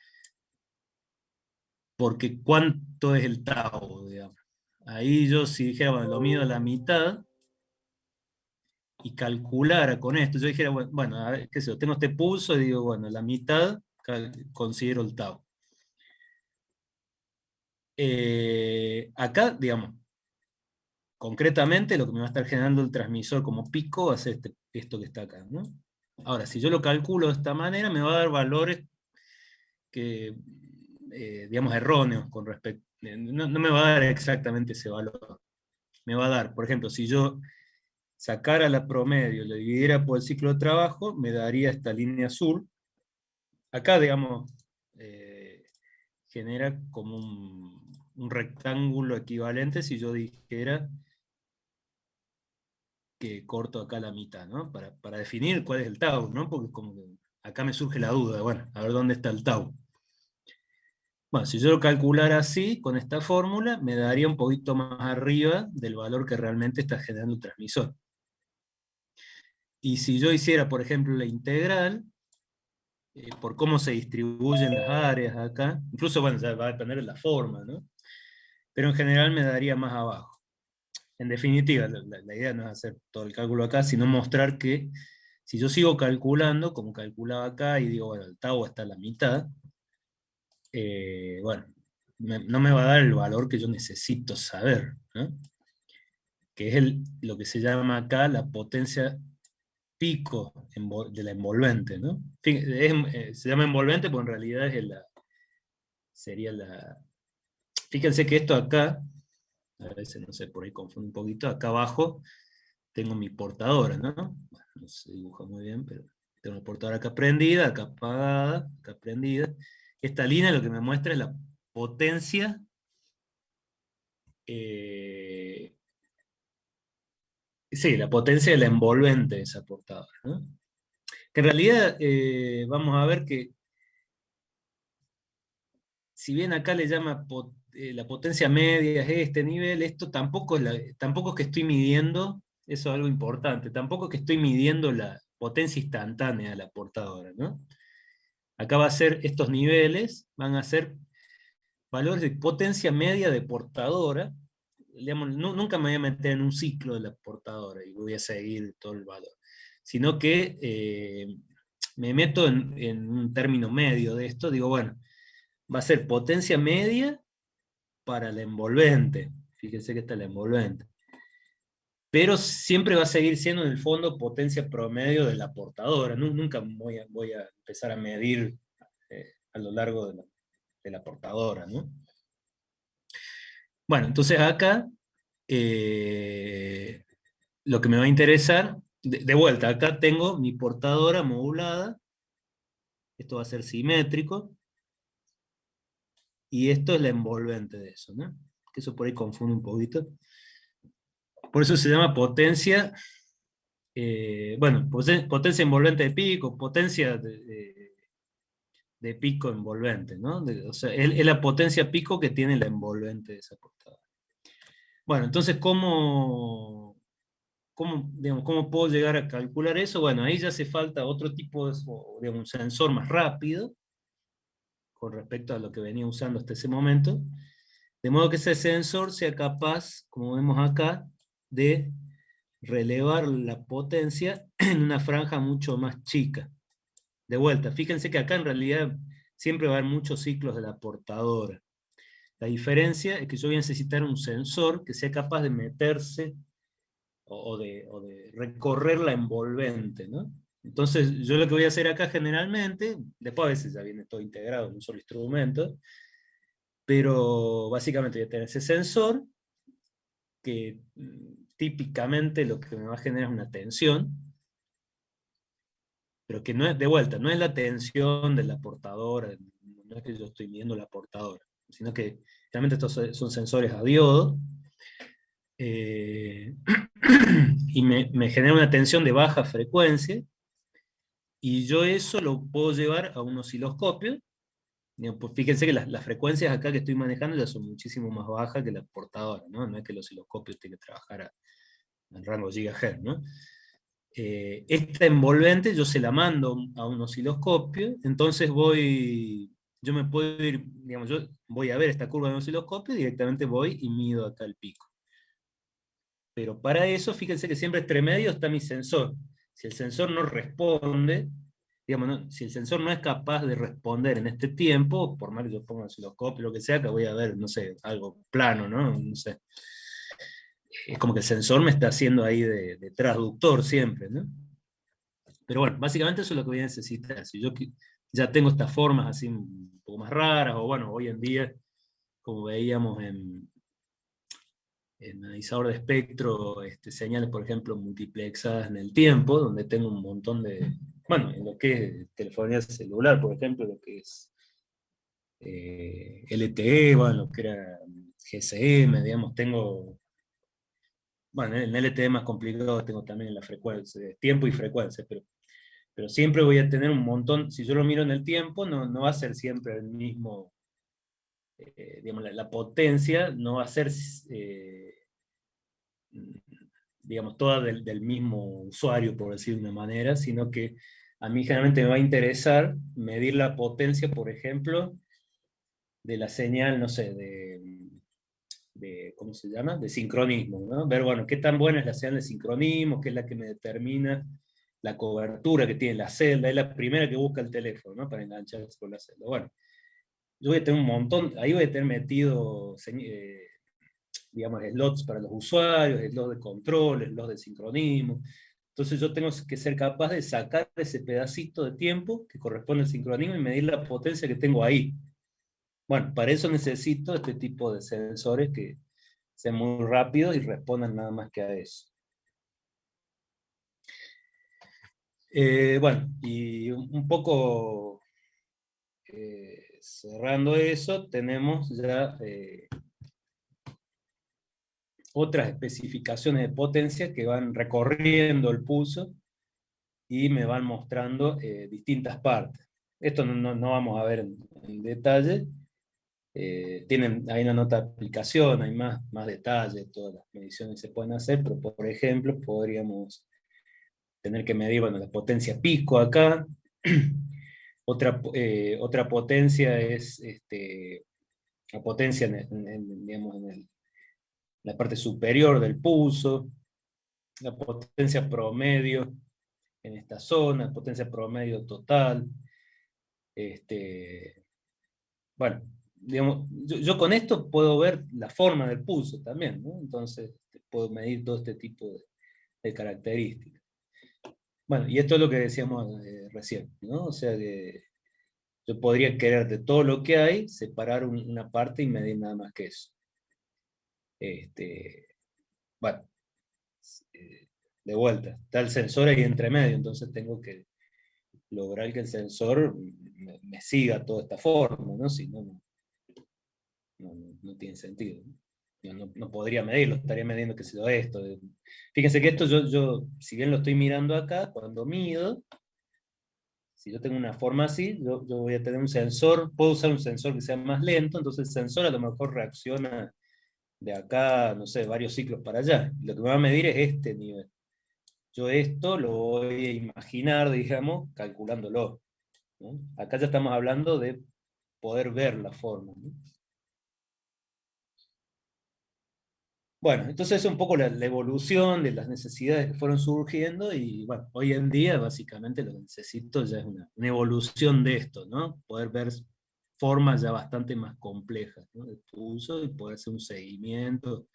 porque ¿cuánto es el tau, digamos? Ahí yo si dijera, bueno, lo mido a la mitad y calculara con esto, yo dijera, bueno, a ver, qué sé yo, tengo este pulso y digo, bueno, la mitad considero el tau. Acá, digamos, concretamente lo que me va a estar generando el transmisor como pico va a ser esto que está acá, ¿no? Ahora, si yo lo calculo de esta manera, me va a dar valores que, digamos, erróneos con respecto, no me va a dar exactamente ese valor. Me va a dar, por ejemplo, si yo sacara la promedio, lo dividiera por el ciclo de trabajo, me daría esta línea azul. Acá, digamos, eh, genera como un rectángulo equivalente si yo dijera que corto acá la mitad, ¿no? Para definir cuál es el tau, ¿no? Porque como que acá me surge la duda, bueno, a ver dónde está el tau. Bueno, si yo lo calculara así, con esta fórmula, me daría un poquito más arriba del valor que realmente está generando el transmisor. Y si yo hiciera, por ejemplo, la integral, por cómo se distribuyen las áreas acá, incluso, bueno, ya va a depender de la forma, ¿no? Pero en general me daría más abajo. En definitiva, la idea no es hacer todo el cálculo acá, sino mostrar que si yo sigo calculando, como calculaba acá, y digo, bueno, el tau está a la mitad, bueno, no me va a dar el valor que yo necesito saber, ¿no? Que es lo que se llama acá la potencia pico de la envolvente, ¿no? Se llama envolvente, porque en realidad sería la... Fíjense que esto acá, a veces, no sé, por ahí confundo un poquito, acá abajo tengo mi portadora, ¿no? Bueno, no se dibuja muy bien, pero tengo la portadora acá prendida, acá apagada, acá prendida. Esta línea lo que me muestra es la potencia, eh, sí, la potencia de la envolvente de esa portadora, ¿no? Que en realidad vamos a ver que si bien acá le llama la potencia media es este nivel, esto tampoco es que estoy midiendo, eso es algo importante, tampoco es que estoy midiendo la potencia instantánea de la portadora, ¿no? Acá va a ser, estos niveles van a ser valores de potencia media de portadora. Digamos, nunca me voy a meter en un ciclo de la portadora y voy a seguir todo el valor, sino que me meto en un término medio de esto, digo, bueno, va a ser potencia media para la envolvente. Fíjense que está la envolvente. Pero siempre va a seguir siendo en el fondo potencia promedio de la portadora. Nunca voy a empezar a medir a lo largo de la portadora, ¿no? Bueno, entonces acá lo que me va a interesar, de vuelta, acá tengo mi portadora modulada, esto va a ser simétrico, y esto es la envolvente de eso, ¿no? Que eso por ahí confunde un poquito. Por eso se llama potencia, bueno, potencia envolvente de pico, potencia de pico envolvente, ¿no? O sea, es la potencia pico que tiene la envolvente de esa portadora. Bueno, entonces, digamos, ¿cómo puedo llegar a calcular eso? Bueno, ahí ya hace falta otro tipo de, digamos, un sensor más rápido con respecto a lo que venía usando hasta ese momento, de modo que ese sensor sea capaz, como vemos acá, de relevar la potencia en una franja mucho más chica. De vuelta, fíjense que acá en realidad siempre va a haber muchos ciclos de la portadora. La diferencia es que yo voy a necesitar un sensor que sea capaz de meterse o de recorrer la envolvente, ¿no? Entonces, yo lo que voy a hacer acá generalmente, después a veces ya viene todo integrado en un solo instrumento, pero básicamente voy a tener ese sensor que típicamente lo que me va a generar es una tensión, pero que no es, de vuelta, no es la tensión de la portadora, no es que yo estoy viendo la portadora, sino que realmente estos son sensores a diodo, eh, y me genera una tensión de baja frecuencia, y yo eso lo puedo llevar a un osciloscopio. Pues fíjense que las frecuencias acá que estoy manejando ya son muchísimo más bajas que la portadora, ¿no? No es que el osciloscopio tiene que trabajar al rango gigahertz, ¿no? Esta envolvente yo se la mando a un osciloscopio, entonces yo me puedo ir, digamos, yo voy a ver esta curva de un osciloscopio y directamente voy y mido acá el pico. Pero para eso, fíjense que siempre entre medio está mi sensor. Si el sensor no responde, digamos, si el sensor no es capaz de responder en este tiempo, por más que yo ponga el osciloscopio, lo que sea, que voy a ver, no sé, algo plano, ¿no? No sé. Es como que el sensor me está haciendo ahí de transductor siempre, ¿no? Pero bueno, básicamente eso es lo que voy a necesitar. Si yo ya tengo estas formas así un poco más raras, o bueno, hoy en día, como veíamos en analizador de espectro, señales, por ejemplo, multiplexadas en el tiempo, donde tengo un montón de, bueno, en lo que es telefonía celular, por ejemplo, lo que es LTE, bueno, lo que era GSM, digamos, tengo, bueno, en LTE más complicado tengo también la frecuencia, tiempo y frecuencia, pero siempre voy a tener un montón, si yo lo miro en el tiempo, no va a ser siempre el mismo, digamos, la potencia no va a ser, digamos, toda del mismo usuario, por decir de una manera, sino que a mí generalmente me va a interesar medir la potencia, por ejemplo, de la señal, no sé, ¿cómo se llama? De sincronismo, ¿no? Ver, bueno, qué tan buena es la señal de sincronismo, que es la que me determina la cobertura que tiene la celda, es la primera que busca el teléfono, ¿no? Para engancharse con la celda. Bueno, yo voy a tener un montón, ahí voy a tener metido, digamos, slots para los usuarios, slots de control, slots de sincronismo. Entonces yo tengo que ser capaz de sacar ese pedacito de tiempo que corresponde al sincronismo y medir la potencia que tengo ahí. Bueno, para eso necesito este tipo de sensores que sean muy rápidos y respondan nada más que a eso. Bueno, y un poco cerrando eso, tenemos ya otras especificaciones de potencia que van recorriendo el pulso y me van mostrando distintas partes. Esto no vamos a ver en detalle. Hay una nota de aplicación, hay más detalles, todas las mediciones se pueden hacer, pero por ejemplo podríamos tener que medir, bueno, la potencia pico acá. Otra potencia es la potencia digamos, la parte superior del pulso, la potencia promedio en esta zona, potencia promedio total. Este, bueno, digamos, yo con esto puedo ver la forma del pulso también, ¿no? Entonces puedo medir todo este tipo de características. Bueno, y esto es lo que decíamos recién, ¿no? O sea que yo podría querer de todo lo que hay, separar una parte y medir nada más que eso. Este, bueno, eh, de vuelta, está el sensor ahí entre medio, entonces tengo que lograr que el sensor me siga toda esta forma, ¿no? Si no, no tiene sentido. Yo no podría medirlo, estaría midiendo qué sé yo esto. Fíjense que esto si bien lo estoy mirando acá, cuando mido, si yo tengo una forma así, yo voy a tener un sensor, puedo usar un sensor que sea más lento, entonces el sensor a lo mejor reacciona de acá, no sé, varios ciclos para allá. Lo que me va a medir es este nivel. Yo esto lo voy a imaginar, digamos, calculándolo, ¿no? Acá ya estamos hablando de poder ver la forma, ¿no? Bueno, entonces es un poco la evolución de las necesidades que fueron surgiendo y bueno, hoy en día básicamente lo que necesito ya es una evolución de esto, ¿no? Poder ver formas ya bastante más complejas, ¿no? De tu uso y poder hacer un seguimiento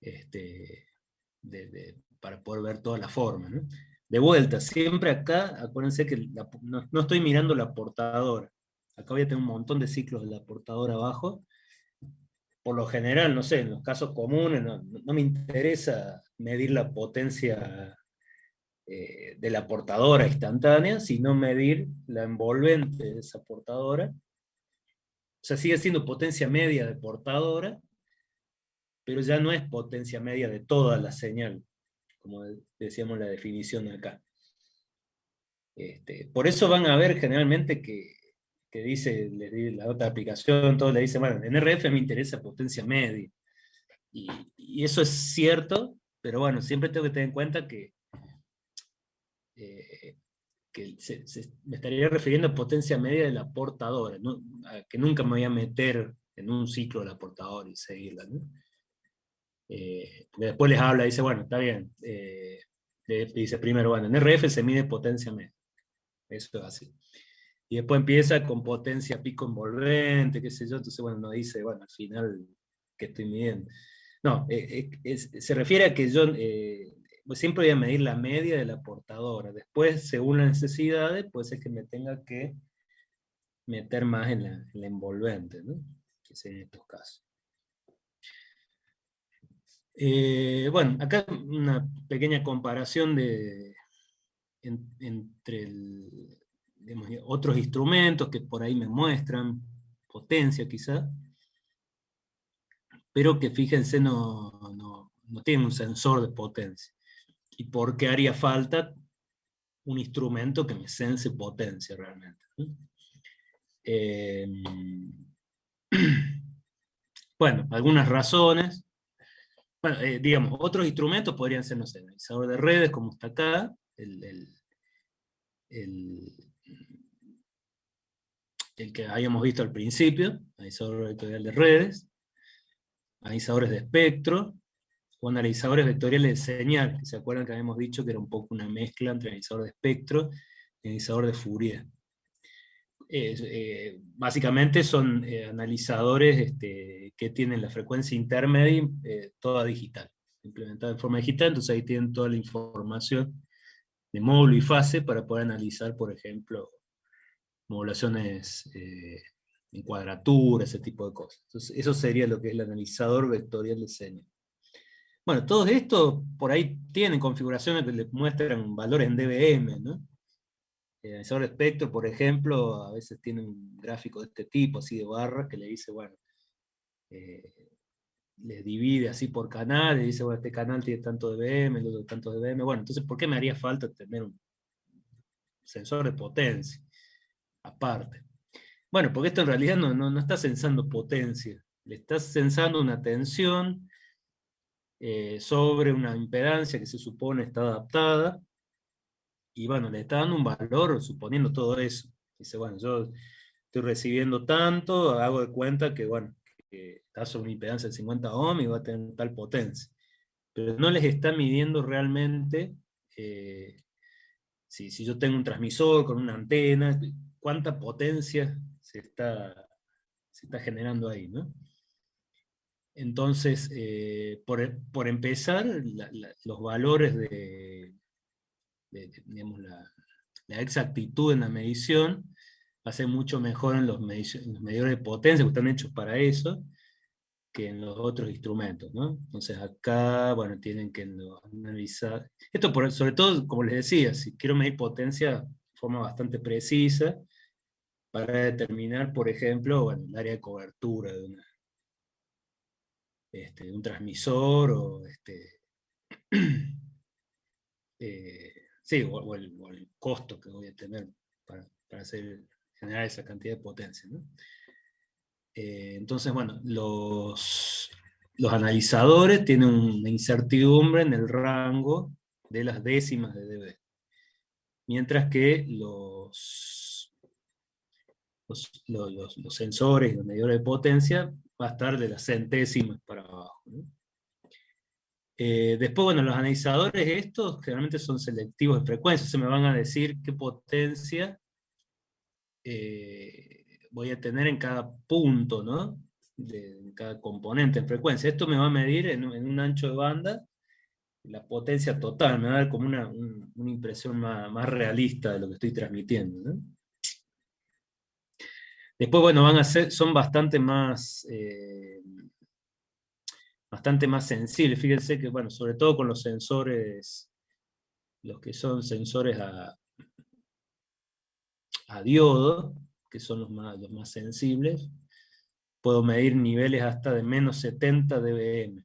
este, para poder ver toda la forma, ¿no? De vuelta, siempre acá, acuérdense que no estoy mirando la portadora. Acá voy a tener un montón de ciclos de la portadora abajo. Por lo general, no sé, en los casos comunes no me interesa medir la potencia de la portadora instantánea, sino medir la envolvente de esa portadora. O sea, sigue siendo potencia media de portadora, pero ya no es potencia media de toda la señal, como decíamos la definición acá. Por eso van a ver generalmente que dice, la otra aplicación, todo le dice, bueno, en RF me interesa potencia media. Y eso es cierto, pero bueno, siempre tengo que tener en cuenta eh, que me estaría refiriendo a potencia media de la portadora, ¿no? A que nunca me voy a meter en un ciclo de la portadora y seguirla, ¿no? Porque después les habla, dice, bueno, está bien. Dice primero, bueno, en RF se mide potencia media. Eso es así. Y después empieza con potencia pico envolvente, qué sé yo, entonces, bueno, no dice, bueno, al final, ¿qué estoy midiendo? No, se refiere a que yo pues siempre voy a medir la media de la portadora. Después, según las necesidades, puede ser que me tenga que meter más en la envolvente, ¿no? Que sería en estos casos. Bueno, acá una pequeña comparación entre digamos, otros instrumentos que por ahí me muestran potencia quizá, pero que fíjense no tienen un sensor de potencia. ¿Y por qué haría falta un instrumento que me sense potencia realmente? ¿No? Eh, bueno, algunas razones. Bueno, digamos, otros instrumentos podrían ser, no sé, el analizador de redes, como está acá, el, el que habíamos visto al principio, analizador vectorial de redes, analizadores de espectro, o analizadores vectoriales de señal, que se acuerdan que habíamos dicho que era un poco una mezcla entre analizador de espectro y analizador de Fourier. Básicamente son analizadores que tienen la frecuencia intermedia toda digital, implementada en forma digital, entonces ahí tienen toda la información de módulo y fase para poder analizar, por ejemplo, modulaciones en cuadratura, ese tipo de cosas. Entonces, eso sería lo que es el analizador vectorial de señal. Bueno, todos estos por ahí tienen configuraciones que les muestran valores en dBm, ¿no? El analizador de espectro, por ejemplo, a veces tiene un gráfico de este tipo, así de barras, que le dice, bueno, eh, le divide así por canal, y dice, bueno, este canal tiene tanto dBm, el otro tanto dBm. Bueno, entonces, ¿por qué me haría falta tener un sensor de potencia aparte? Bueno, porque esto en realidad no está sensando potencia, le está sensando una tensión sobre una impedancia que se supone está adaptada, y bueno, le está dando un valor suponiendo todo eso. Dice, bueno, yo estoy recibiendo tanto, hago de cuenta que, bueno, que está sobre una impedancia de 50 ohm y va a tener tal potencia. Pero no les está midiendo realmente si yo tengo un transmisor con una antena, cuánta potencia se está generando ahí, ¿no? Entonces, por empezar, los valores digamos, la exactitud en la medición va a ser mucho mejor en en los medidores de potencia, que están hechos para eso, que en los otros instrumentos, ¿no? Entonces acá, bueno, tienen que analizar. Esto sobre todo, como les decía, si quiero medir potencia de forma bastante precisa, para determinar, por ejemplo, bueno, el área de cobertura de un transmisor, o sí, o el costo que voy a tener para generar esa cantidad de potencia, ¿no? Entonces, bueno, los analizadores tienen una incertidumbre en el rango de las décimas de dB, mientras que los sensores y los medidores de potencia va a estar de las centésimas para abajo, ¿no? Después, bueno, los analizadores estos generalmente son selectivos de frecuencia, se me van a decir qué potencia voy a tener en cada punto, ¿no? En cada componente en frecuencia. Esto me va a medir en un ancho de banda la potencia total, me va a dar como una impresión más realista de lo que estoy transmitiendo, ¿no? Después, bueno, son bastante más sensibles. Fíjense que, bueno, sobre todo con los sensores, los que son sensores a diodo, que son los más sensibles, puedo medir niveles hasta de menos 70 dBm.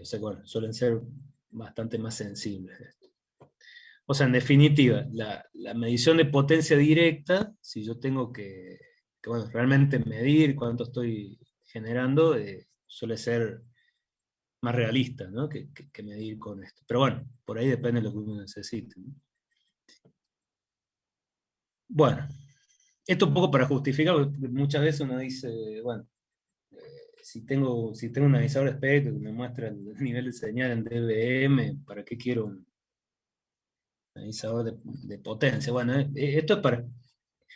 O sea, bueno, suelen ser bastante más sensibles. O sea, en definitiva, la medición de potencia directa, si yo tengo bueno, realmente medir cuánto estoy generando, suele ser más realista, ¿no? que medir con esto. Pero bueno, por ahí depende de lo que uno necesite, ¿no? Bueno, esto un poco para justificar, porque muchas veces uno dice, bueno, si tengo un analizador de espectro que me muestra el nivel de señal en dBm, ¿para qué quiero un analizador de potencia? Bueno, esto es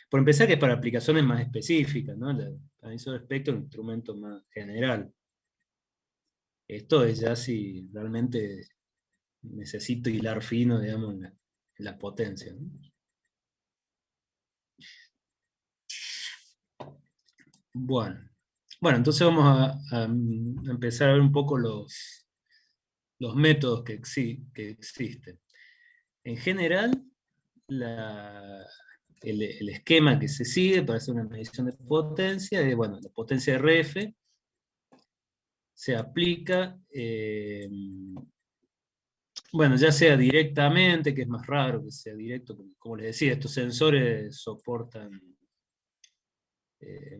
por empezar, que es para aplicaciones más específicas, ¿no? El analizador de espectro es un instrumento más general. Esto es ya si realmente necesito hilar fino, digamos, en la potencia, ¿no? Bueno, entonces vamos a empezar a ver un poco los métodos que existen. En general, el esquema que se sigue para hacer una medición de potencia es, bueno, la potencia RF se aplica, bueno, ya sea directamente, que es más raro que sea directo, porque como les decía, estos sensores soportan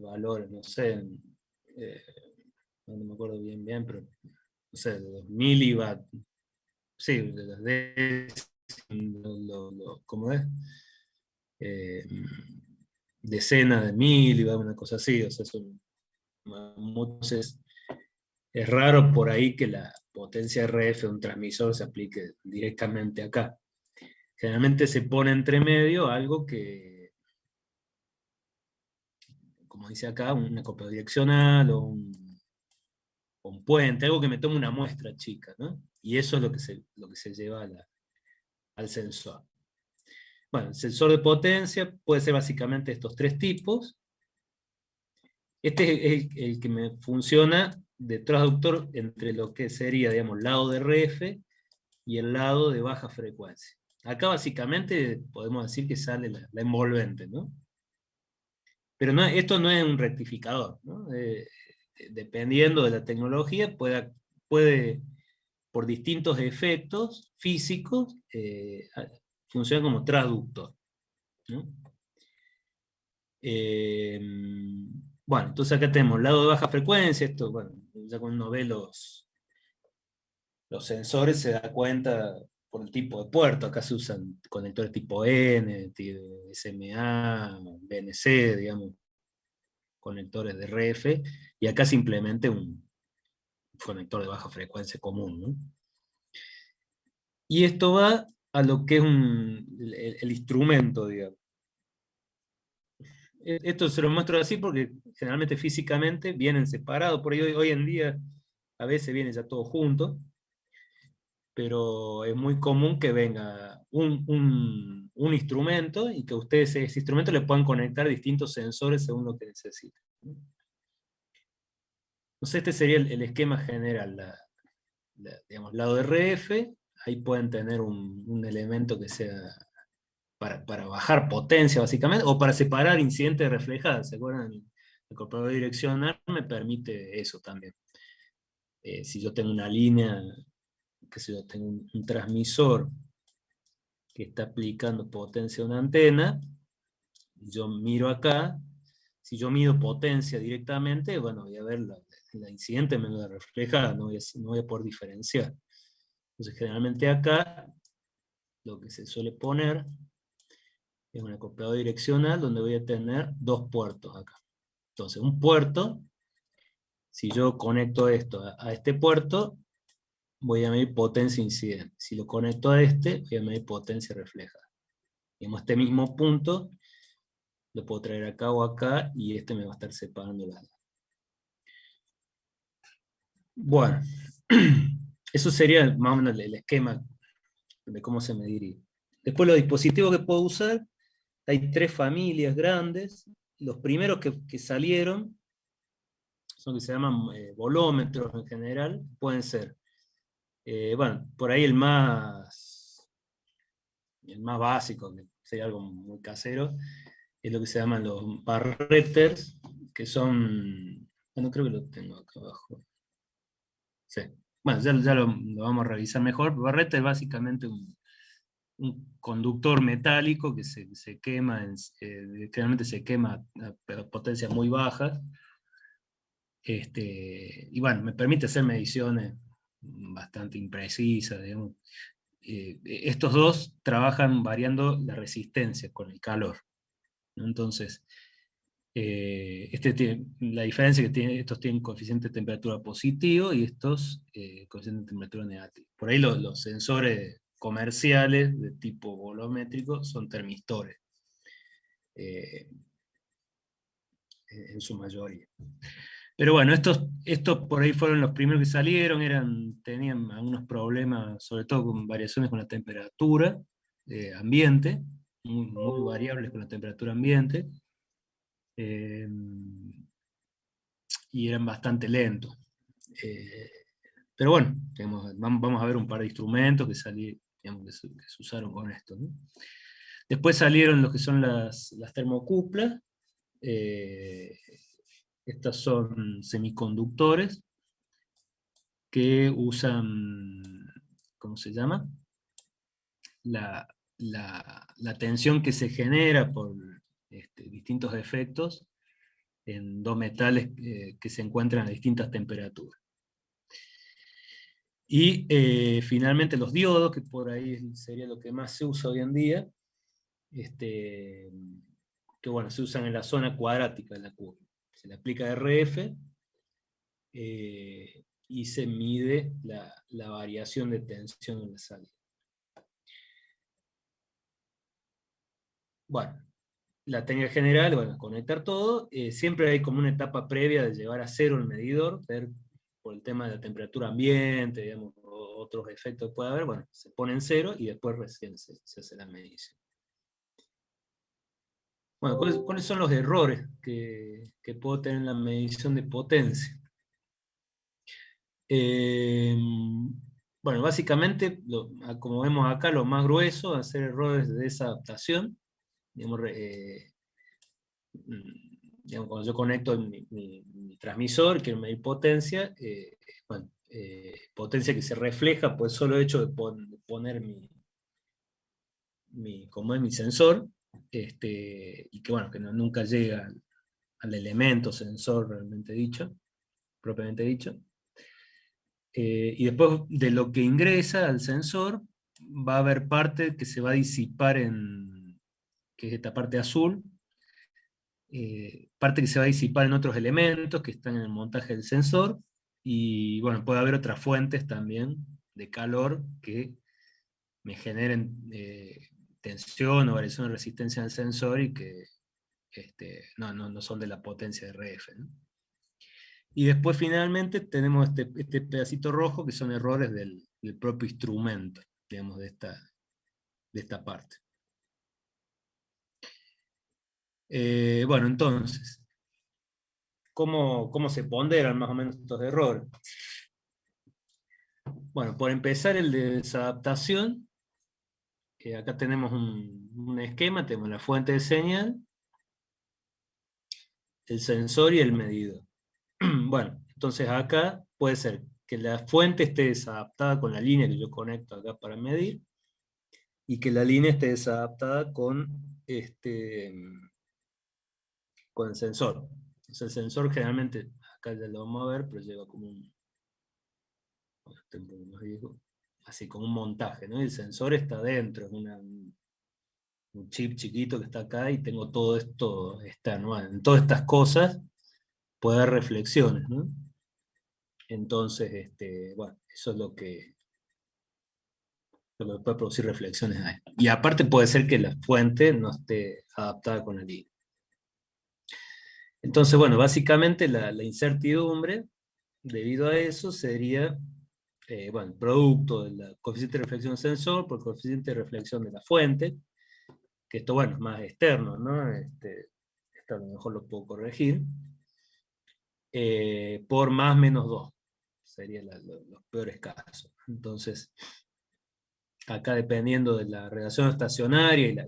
valores, no sé, eh, no me acuerdo bien, pero no sé, de 2000 miliwatt, sí, de las ¿cómo es? Eh, decenas de miliwatt, una cosa así, o sea, entonces es raro por ahí que la potencia RF de un transmisor se aplique directamente acá. Generalmente se pone entre medio algo que, como dice acá, una copia direccional o un puente, algo que me tome una muestra chica, ¿no? Y eso es lo que se lleva al sensor. Bueno, el sensor de potencia puede ser básicamente estos tres tipos. Este es el que me funciona de transductor entre lo que sería, digamos, lado de RF y el lado de baja frecuencia. Acá básicamente podemos decir que sale la envolvente, ¿no? Pero no, esto no es un rectificador, ¿no? Dependiendo de la tecnología, puede por distintos efectos físicos, funciona como transductor, ¿no? Eh, bueno, entonces acá tenemos lado de baja frecuencia, esto, bueno, ya cuando uno ve los sensores se da cuenta por el tipo de puerto. Acá se usan conectores tipo N, SMA, BNC, digamos, conectores de RF, y acá simplemente un conector de baja frecuencia común, ¿no? Y esto va a lo que es el instrumento, digamos. Esto se lo muestro así porque generalmente físicamente vienen separados, por ahí hoy en día a veces viene ya todo junto, pero es muy común que venga un instrumento y que ustedes a ese instrumento le puedan conectar distintos sensores según lo que necesiten. Entonces este sería el esquema general. Digamos, lado RF, ahí pueden tener un elemento que sea para bajar potencia básicamente, o para separar incidentes reflejados. ¿Se acuerdan? El controlador direccional me permite eso también. Si yo tengo una línea, que si yo tengo un transmisor que está aplicando potencia a una antena, yo miro acá, si yo mido potencia directamente, bueno, voy a ver la incidente menos la reflejada, no voy a poder diferenciar. Entonces generalmente acá lo que se suele poner es un acoplador direccional donde voy a tener dos puertos acá. Entonces un puerto, si yo conecto esto a este puerto, voy a medir potencia incidente. Si lo conecto a este, voy a medir potencia reflejada. Digamos, este mismo punto lo puedo traer acá o acá, y este me va a estar separando las dos. Bueno, eso sería más o menos el esquema de cómo se mediría. Después los dispositivos que puedo usar, hay tres familias grandes. Los primeros que salieron son que se llaman volómetros en general, pueden ser, bueno, por ahí el más básico, que sería algo muy casero, es lo que se llaman los barretters, que son, bueno, creo que lo tengo acá abajo. Sí. Bueno, ya lo vamos a revisar mejor. Barretter es básicamente un conductor metálico que se quema, generalmente se quema a potencias muy bajas. Y bueno, me permite hacer mediciones bastante imprecisas, digamos. Estos dos trabajan variando la resistencia con el calor, ¿no? Entonces, la diferencia es que estos tienen coeficiente de temperatura positivo y estos coeficiente de temperatura negativo. Por ahí los sensores comerciales de tipo volumétrico son termistores, eh, en su mayoría. Pero bueno, estos por ahí fueron los primeros que salieron, tenían algunos problemas, sobre todo con variaciones con la temperatura ambiente, muy variables con la temperatura ambiente, eh, y eran bastante lentos. Eh, pero bueno, digamos, vamos a ver un par de instrumentos digamos, que se usaron con esto, ¿no? Después salieron los que son las termocuplas. eh, Estas son semiconductores que usan, ¿cómo se llama? La tensión que se genera por distintos efectos en dos metales que se encuentran a distintas temperaturas. Y finalmente los diodos, que por ahí sería lo que más se usa hoy en día, que bueno, se usan en la zona cuadrática de la curva. Se le aplica RF, y se mide la variación de tensión en la salida. Bueno, la técnica general, bueno, conectar todo. Siempre hay como una etapa previa de llevar a cero el medidor, ver por el tema de la temperatura ambiente, digamos, o otros efectos que puede haber. Bueno, se pone en cero y después recién se hace la medición. Bueno, ¿cuáles son los errores que puedo tener en la medición de potencia? Eh, bueno, básicamente, como vemos acá, lo más grueso va a ser errores de desadaptación. Digamos, digamos, cuando yo conecto mi transmisor, quiero medir potencia, bueno, potencia que se refleja por el solo hecho de poner como es mi sensor, y que bueno, que nunca llega al elemento sensor realmente dicho, propiamente dicho. Y después de lo que ingresa al sensor, va a haber parte que se va a disipar que es esta parte azul, parte que se va a disipar en otros elementos que están en el montaje del sensor, y bueno, puede haber otras fuentes también de calor que me generen tensión o variación de resistencia al sensor y que no son de la potencia de RF, ¿no? Y después finalmente tenemos este pedacito rojo que son errores del propio instrumento, digamos, de esta parte. Bueno, entonces, ¿cómo se ponderan más o menos estos errores? Bueno, por empezar el de desadaptación, acá tenemos un esquema, tenemos la fuente de señal, el sensor y el medidor. Bueno, entonces acá puede ser que la fuente esté desadaptada con la línea que yo conecto acá para medir, y que la línea esté desadaptada con el sensor. Entonces el sensor generalmente, acá ya lo vamos a ver, pero lleva como así como un montaje, ¿no? Y el sensor está dentro, es un chip chiquito que está acá y tengo todo esto, ¿no? En todas estas cosas puede haber reflexiones, ¿no? Entonces, bueno, eso es lo que puede producir reflexiones ahí. Y aparte puede ser que la fuente no esté adaptada con la línea. Entonces, bueno, básicamente la incertidumbre, debido a eso, sería, bueno, el producto del coeficiente de reflexión del sensor por el coeficiente de reflexión de la fuente, que esto, bueno, es más externo, ¿no? Esto a lo mejor lo puedo corregir, por más menos 2, serían los peores casos. Entonces, acá dependiendo de la relación estacionaria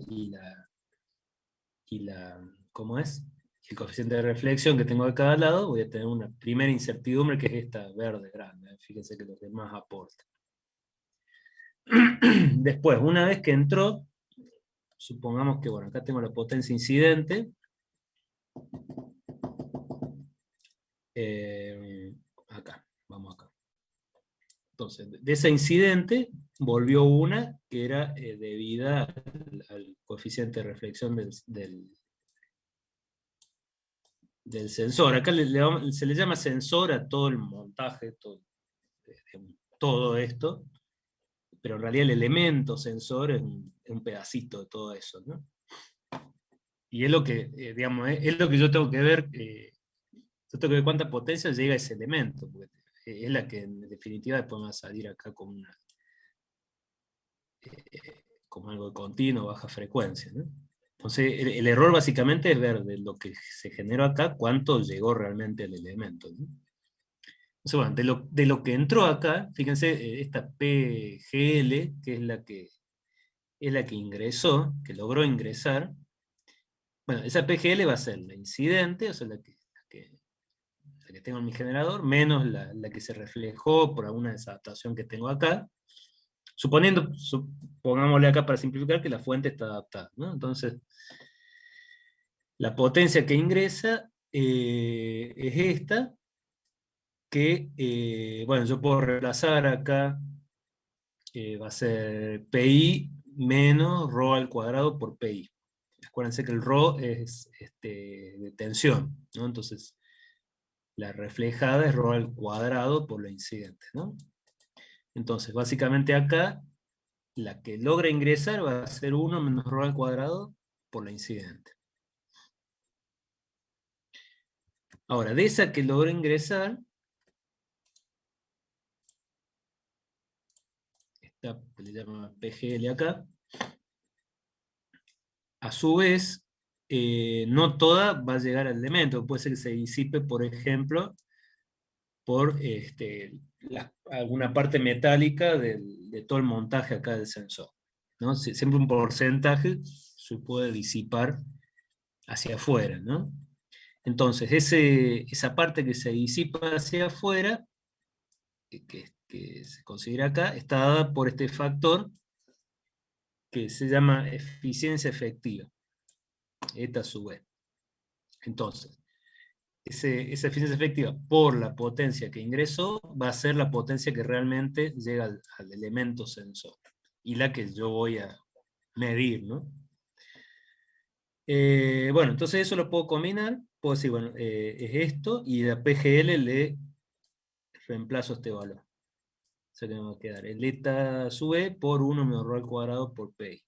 ¿cómo es? El coeficiente de reflexión que tengo de cada lado, voy a tener una primera incertidumbre que es esta verde grande. Fíjense que los demás aportan. Después, una vez que entró, supongamos que, bueno, acá tengo la potencia incidente. Acá, vamos acá. Entonces, de esa incidente volvió una que era debida al coeficiente de reflexión del sensor. Acá se le llama sensor a todo el montaje, todo esto, pero en realidad el elemento sensor es un pedacito de todo eso, ¿no? Y es lo que, digamos, es lo que yo tengo que ver, yo tengo que ver cuánta potencia llega a ese elemento, porque es la que en definitiva después va a salir acá como algo de continuo, baja frecuencia, ¿no? Entonces, el error básicamente es ver de lo que se generó acá, cuánto llegó realmente el elemento, ¿no? Entonces, bueno, de lo que entró acá, fíjense, esta PGL, que es la que ingresó, que logró ingresar, bueno, esa PGL va a ser la incidente, o sea, la que tengo en mi generador, menos la que se reflejó por alguna desadaptación que tengo acá, pongámosle acá para simplificar que la fuente está adaptada, ¿no? Entonces, la potencia que ingresa es esta, que, bueno, yo puedo reemplazar acá, va a ser PI menos ρ al cuadrado por PI. Acuérdense que el ρ es de tensión, ¿no? Entonces, la reflejada es ρ al cuadrado por la incidente, ¿no? Entonces, básicamente acá, la que logra ingresar va a ser 1 menos ρ al cuadrado por la incidente. Ahora, de esa que logra ingresar, esta que le llama PGL acá, a su vez, no toda va a llegar al elemento, puede ser que se disipe, por ejemplo, por alguna parte metálica de todo el montaje acá del sensor, ¿no? Siempre un porcentaje se puede disipar hacia afuera, ¿no? Entonces, esa parte que se disipa hacia afuera, que se considera acá, está dada por este factor que se llama eficiencia efectiva, eta sub E. Entonces, esa eficiencia efectiva por la potencia que ingresó va a ser la potencia que realmente llega al elemento sensor y la que yo voy a medir, ¿no? Bueno, entonces eso lo puedo combinar, puedo decir, bueno, es esto, y a PGL le reemplazo este valor. O sea que me va a quedar el eta sub e por 1 menos rho al cuadrado por pi.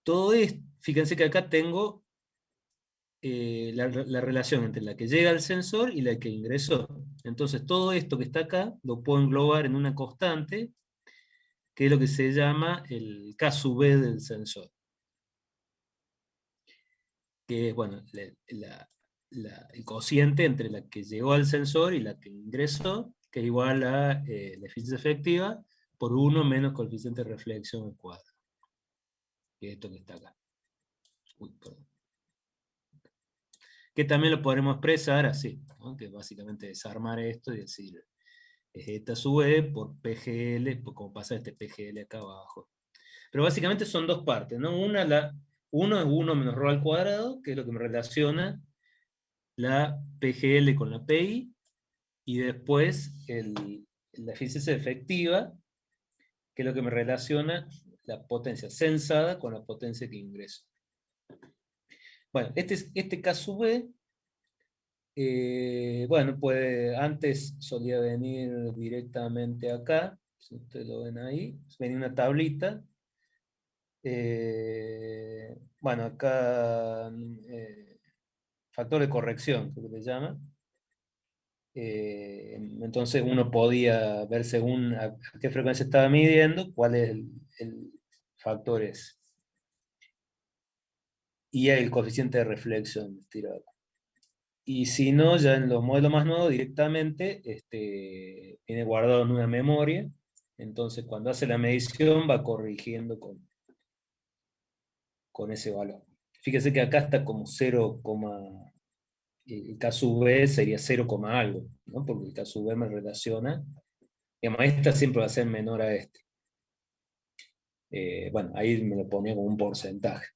Todo esto, fíjense que acá tengo la relación entre la que llega al sensor y la que ingresó. Entonces todo esto que está acá lo puedo englobar en una constante, que es lo que se llama el K sub b del sensor. Que es, bueno, el cociente entre la que llegó al sensor y la que ingresó, que es igual a la eficiencia efectiva por 1 menos coeficiente de reflexión al cuadrado. Que es esto que está acá. Uy, perdón. Que también lo podremos expresar así, ¿no? Que básicamente desarmar esto y decir, es eta sub e por PGL, como pasa este PGL acá abajo. Pero básicamente son dos partes, ¿no? Uno es 1 menos rho al cuadrado, que es lo que me relaciona la PGL con la PI, y después la eficiencia efectiva, que es lo que me relaciona la potencia sensada con la potencia que ingreso. Bueno, este K sub B, bueno, antes solía venir directamente acá, si ustedes lo ven ahí, venía una tablita. Bueno, acá factor de corrección, creo que se llama. Entonces uno podía ver según a qué frecuencia estaba midiendo, cuál es el factor ese. Y el coeficiente de reflexión tirado. Y si no, ya en los modelos más nuevos directamente viene guardado en una memoria. Entonces cuando hace la medición va corrigiendo con ese valor. Fíjese que acá está como 0, el K sub B sería 0, algo, ¿no? Porque el K sub B me relaciona, digamos, esta siempre va a ser menor a este. Bueno, ahí me lo ponía como un porcentaje.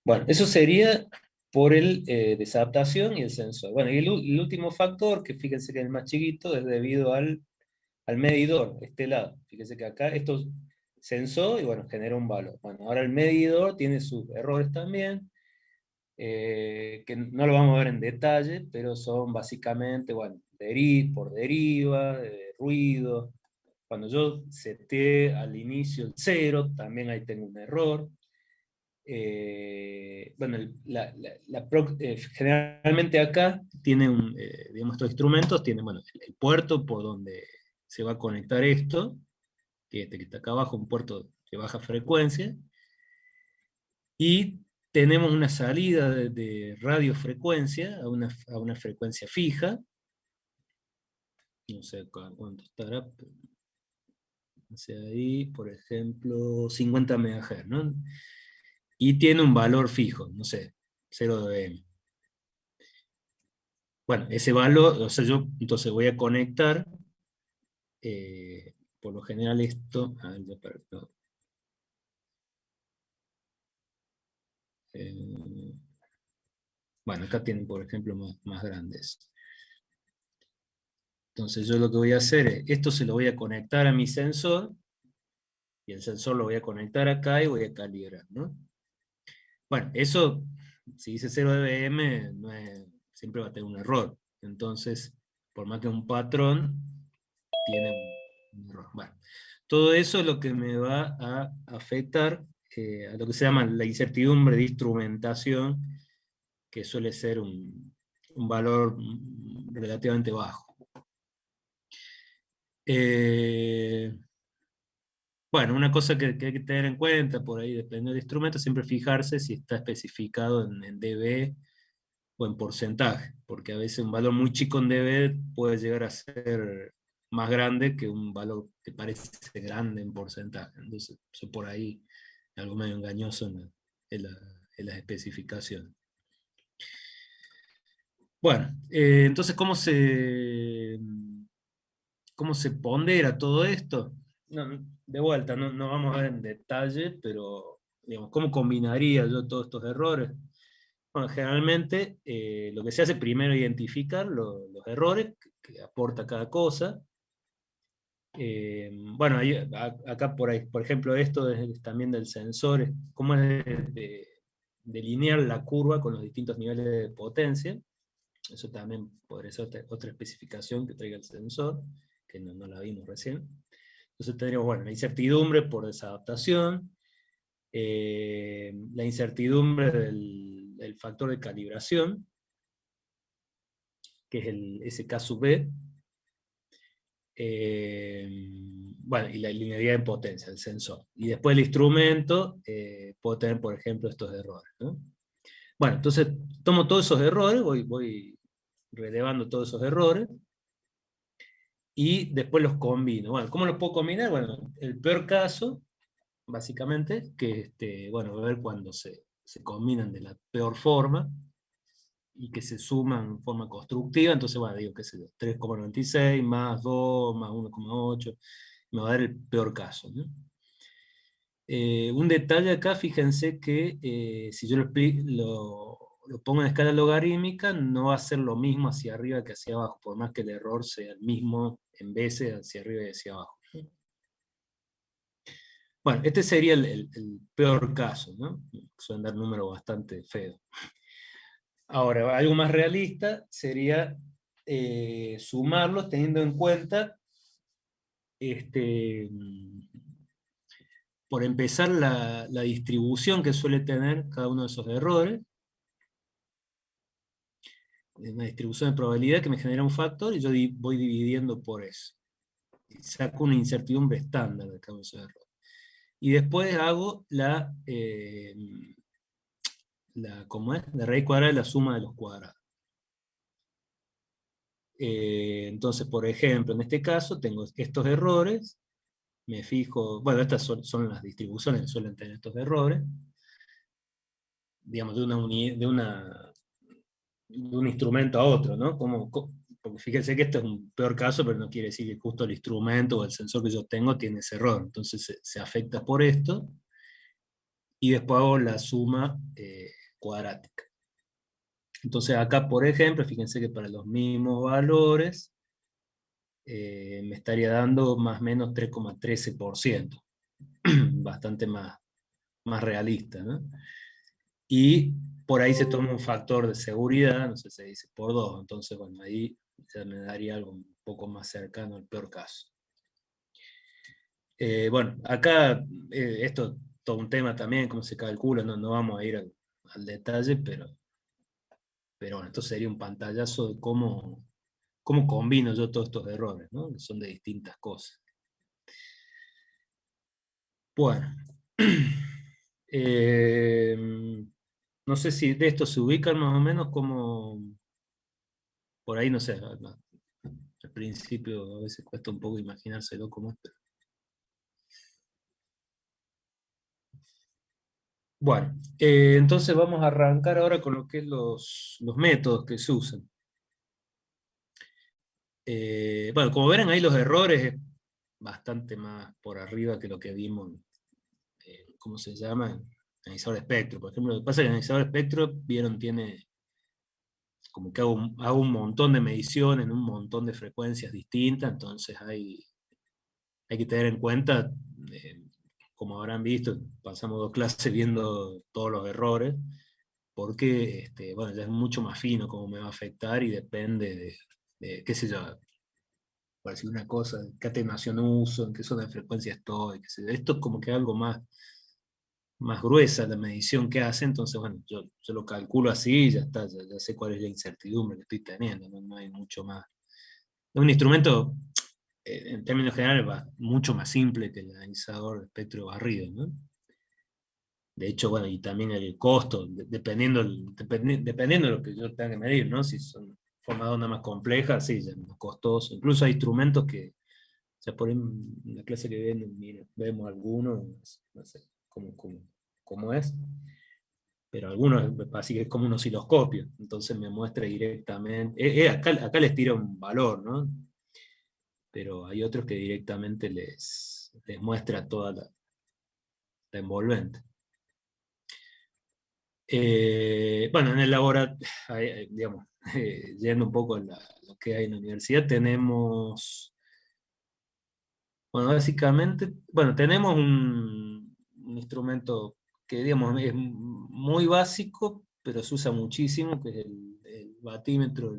Bueno, eso sería por el desadaptación y el sensor. Bueno, y el último factor, que fíjense que es el más chiquito, es debido al medidor, este lado. Fíjense que acá esto sensó y bueno, genera un valor. Bueno, ahora el medidor tiene sus errores también, que no lo vamos a ver en detalle, pero son básicamente, bueno, por deriva, ruido. Cuando yo seteé al inicio el 0, también ahí tengo un error. Bueno, generalmente acá tienen, digamos, estos instrumentos, tienen, bueno, el puerto por donde se va a conectar esto, que este que está acá abajo, un puerto de baja frecuencia, y tenemos una salida de radiofrecuencia a una frecuencia fija, no sé cuánto estará, pero, no sé, ahí, por ejemplo, 50 MHz, ¿no? Y tiene un valor fijo, no sé, 0 dB. Bueno, ese valor, o sea, yo entonces voy a conectar, por lo general esto, no, eh, bueno, acá tienen, por ejemplo, más grandes. Entonces yo lo que voy a hacer es, esto se lo voy a conectar a mi sensor, y el sensor lo voy a conectar acá y voy a calibrar, ¿no? Bueno, eso, si dice 0 dBm, siempre va a tener un error. Entonces, por más que un patrón, tiene un error. Bueno, todo eso es lo que me va a afectar a lo que se llama la incertidumbre de instrumentación, que suele ser un valor relativamente bajo. Bueno, una cosa que hay que tener en cuenta, por ahí, dependiendo del instrumento, siempre fijarse si está especificado en dB o en porcentaje, porque a veces un valor muy chico en dB puede llegar a ser más grande que un valor que parece grande en porcentaje. Entonces, eso por ahí es algo medio engañoso en las especificaciones. Bueno, entonces, ¿cómo se pondera todo esto? No, de vuelta, no vamos a ver en detalle, pero digamos, ¿cómo combinaría yo todos estos errores? Bueno, generalmente lo que se hace primero es identificar los errores que aporta cada cosa. Bueno, acá por ahí, por ejemplo, esto es también del sensor, cómo es delinear la curva con los distintos niveles de potencia. Eso también podría ser otra especificación que traiga el sensor, que no la vimos recién. Entonces tendríamos, bueno, la incertidumbre por desadaptación, la incertidumbre del factor de calibración, que es el SK sub B, bueno, y la linealidad en potencia, el sensor. Y después el instrumento puede tener, por ejemplo, estos errores, ¿no? Bueno, entonces tomo todos esos errores, voy relevando todos esos errores, y después los combino. Bueno, ¿cómo los puedo combinar? Bueno, el peor caso, básicamente, que bueno, ver cuando se combinan de la peor forma, y que se suman en forma constructiva, entonces, bueno, digo, qué sé yo, 3,96 más 2 más 1,8, me va a dar el peor caso, ¿no? Un detalle acá, fíjense que si yo lo pongo en escala logarítmica, no va a ser lo mismo hacia arriba que hacia abajo, por más que el error sea el mismo en veces hacia arriba y hacia abajo. Bueno, este sería el peor caso, ¿no? Suelen dar números bastante feos. Ahora, algo más realista sería sumarlos teniendo en cuenta, este, por empezar, la distribución que suele tener cada uno de esos errores, una distribución de probabilidad que me genera un factor, y yo voy dividiendo por eso. Y saco una incertidumbre estándar de cada uno de esos errores. Y después hago ¿cómo es? La raíz cuadrada de la suma de los cuadrados. Entonces, por ejemplo, en este caso tengo estos errores, me fijo, bueno, estas son las distribuciones que suelen tener estos errores, digamos, de un instrumento a otro, ¿no? Porque fíjense que este es un peor caso, pero no quiere decir que justo el instrumento o el sensor que yo tengo tiene ese error. Entonces se afecta por esto, y después hago la suma cuadrática. Entonces acá, por ejemplo, fíjense que para los mismos valores, me estaría dando más o menos 3,13%, bastante más realista, ¿no? Y por ahí se toma un factor de seguridad, no sé, se dice por 2, entonces bueno, ahí ya me daría algo un poco más cercano al peor caso. Bueno, acá esto es todo un tema también, cómo se calcula, no vamos a ir al detalle, pero bueno, esto sería un pantallazo de cómo combino yo todos estos errores, ¿no? Que son de distintas cosas. Bueno, eh, no sé si de esto se ubican más o menos como, por ahí no sé, al principio a veces cuesta un poco imaginárselo como esto. Bueno, entonces vamos a arrancar ahora con lo que es los métodos que se usan. Bueno, como verán ahí los errores es bastante más por arriba que lo que vimos, ¿cómo se llama? En analizador de espectro. Por ejemplo, lo que pasa es que el analizador de espectro, vieron, tiene como que hago un montón de mediciones en un montón de frecuencias distintas, entonces hay que tener en cuenta, eh, como habrán visto, pasamos 2 clases viendo todos los errores, porque bueno, ya es mucho más fino cómo me va a afectar, y depende qué sé yo, por decir una cosa, qué atenuación uso, en qué zona de frecuencia estoy, qué sé yo. Esto es como que algo más gruesa la medición que hace, entonces bueno, yo lo calculo así y ya está, ya sé cuál es la incertidumbre que estoy teniendo, no hay mucho más. Es un instrumento, en términos generales, mucho más simple que el analizador de espectro barrido, ¿no? De hecho, bueno, y también el costo, dependiendo de lo que yo tenga que medir, ¿no? Si son formas de onda más complejas, sí, ya es más costoso. Incluso hay instrumentos que, o sea, por ahí en la clase que ven, mira, vemos algunos, no sé cómo es, pero algunos así que es como un osciloscopio, entonces me muestra directamente, acá les tira un valor, ¿no? Pero hay otros que directamente les muestra toda la envolvente. Bueno, en el laboratorio, digamos, yendo un poco a lo que hay en la universidad, tenemos, bueno, básicamente, bueno, tenemos un instrumento que, digamos, es muy básico, pero se usa muchísimo, que es el batímetro,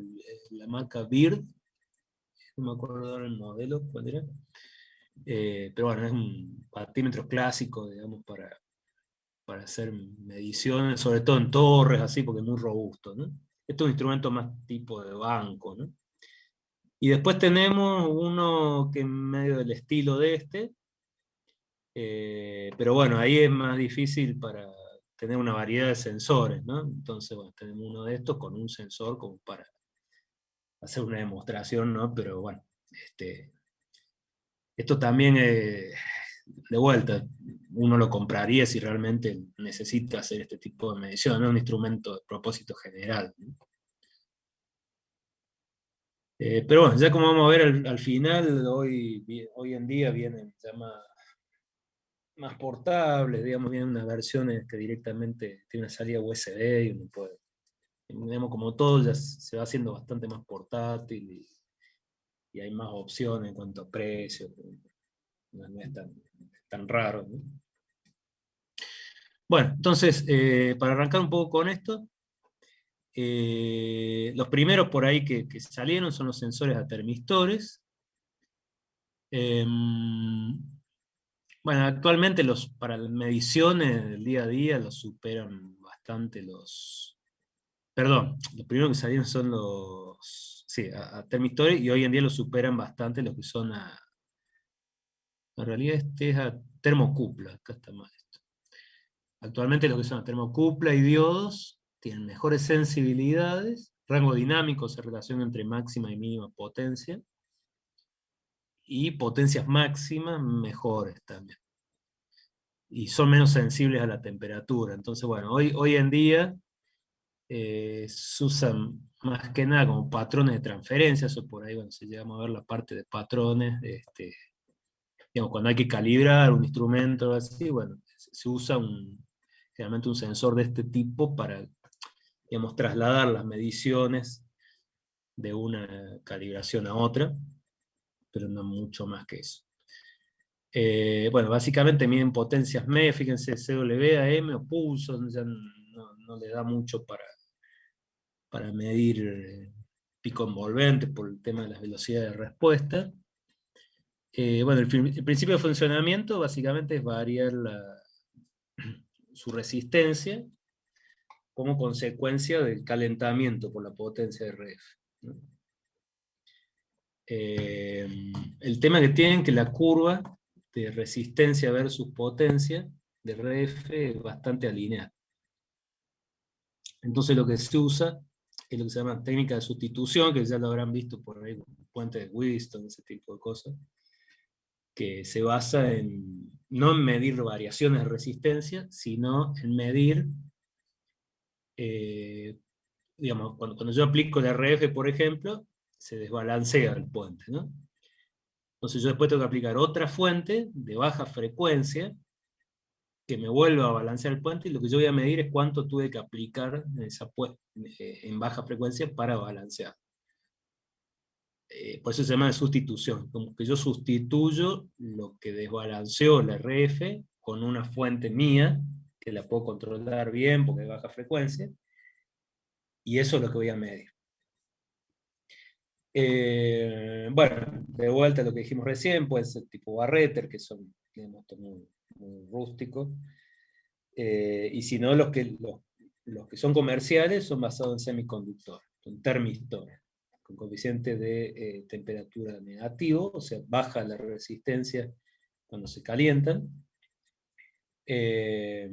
la marca Bird, no me acuerdo ahora el modelo, ¿cuál era? Pero bueno, es un batímetro clásico, digamos, para hacer mediciones, sobre todo en torres, así, porque es muy robusto, ¿no? Este es un instrumento más tipo de banco, ¿no? Y después tenemos uno que es medio del estilo de este, pero bueno, ahí es más difícil para tener una variedad de sensores, ¿no? Entonces, bueno, tenemos uno de estos con un sensor como para hacer una demostración, ¿no? Pero bueno, esto también, de vuelta, uno lo compraría si realmente necesita hacer este tipo de medición, no es un instrumento de propósito general, ¿no? Pero bueno, ya como vamos a ver al final, hoy en día vienen ya más portables, digamos, vienen unas versiones que directamente tiene una salida USB y uno puede, digamos, como todo ya se va haciendo bastante más portátil y hay más opciones en cuanto a precios, no es tan raro, ¿no? Bueno, entonces, para arrancar un poco con esto, los primeros por ahí que salieron son los sensores atermistores. Bueno, actualmente para las mediciones del día a día los superan bastante Perdón, los primeros que salieron son sí, a termistores, y hoy en día los superan bastante los que son en realidad este es a termocupla, acá está mal esto. Actualmente los que son a termocupla y diodos tienen mejores sensibilidades, rango dinámico, se relaciona entre máxima y mínima potencia, y potencias máximas mejores también. Y son menos sensibles a la temperatura. Entonces, bueno, hoy en día se usan más que nada como patrones de transferencia, eso por ahí, bueno, si llegamos a ver la parte de patrones, digamos, cuando hay que calibrar un instrumento o así, bueno, se usa generalmente un sensor de este tipo para, digamos, trasladar las mediciones de una calibración a otra, pero no mucho más que eso. Bueno, básicamente miden potencias medias, fíjense, CW, AM o pulsos, ya no le da mucho para medir pico envolvente por el tema de las velocidades de respuesta. Bueno, el principio de funcionamiento básicamente es variar su resistencia como consecuencia del calentamiento por la potencia de RF, ¿no? El tema que tienen que la curva de resistencia versus potencia de RF es bastante alineada. Entonces lo que se usa es lo que se llama técnica de sustitución, que ya lo habrán visto por ahí, puente de Wheaton, ese tipo de cosas, que se basa no en medir variaciones de resistencia, sino en medir, eh, digamos, cuando yo aplico el RF, por ejemplo, se desbalancea el puente, ¿no? Entonces yo después tengo que aplicar otra fuente de baja frecuencia que me vuelva a balancear el puente, y lo que yo voy a medir es cuánto tuve que aplicar en baja frecuencia para balancear. Por eso se llama de sustitución, como que yo sustituyo lo que desbalanceó la RF con una fuente mía, que la puedo controlar bien porque es baja frecuencia, y eso es lo que voy a medir. Bueno, de vuelta a lo que dijimos recién, puede ser tipo barreter, que son, digamos, muy rústicos, y si no, los que son comerciales son basados en semiconductores, son termistores, con coeficiente de temperatura negativo, o sea, baja la resistencia cuando se calientan. Eh,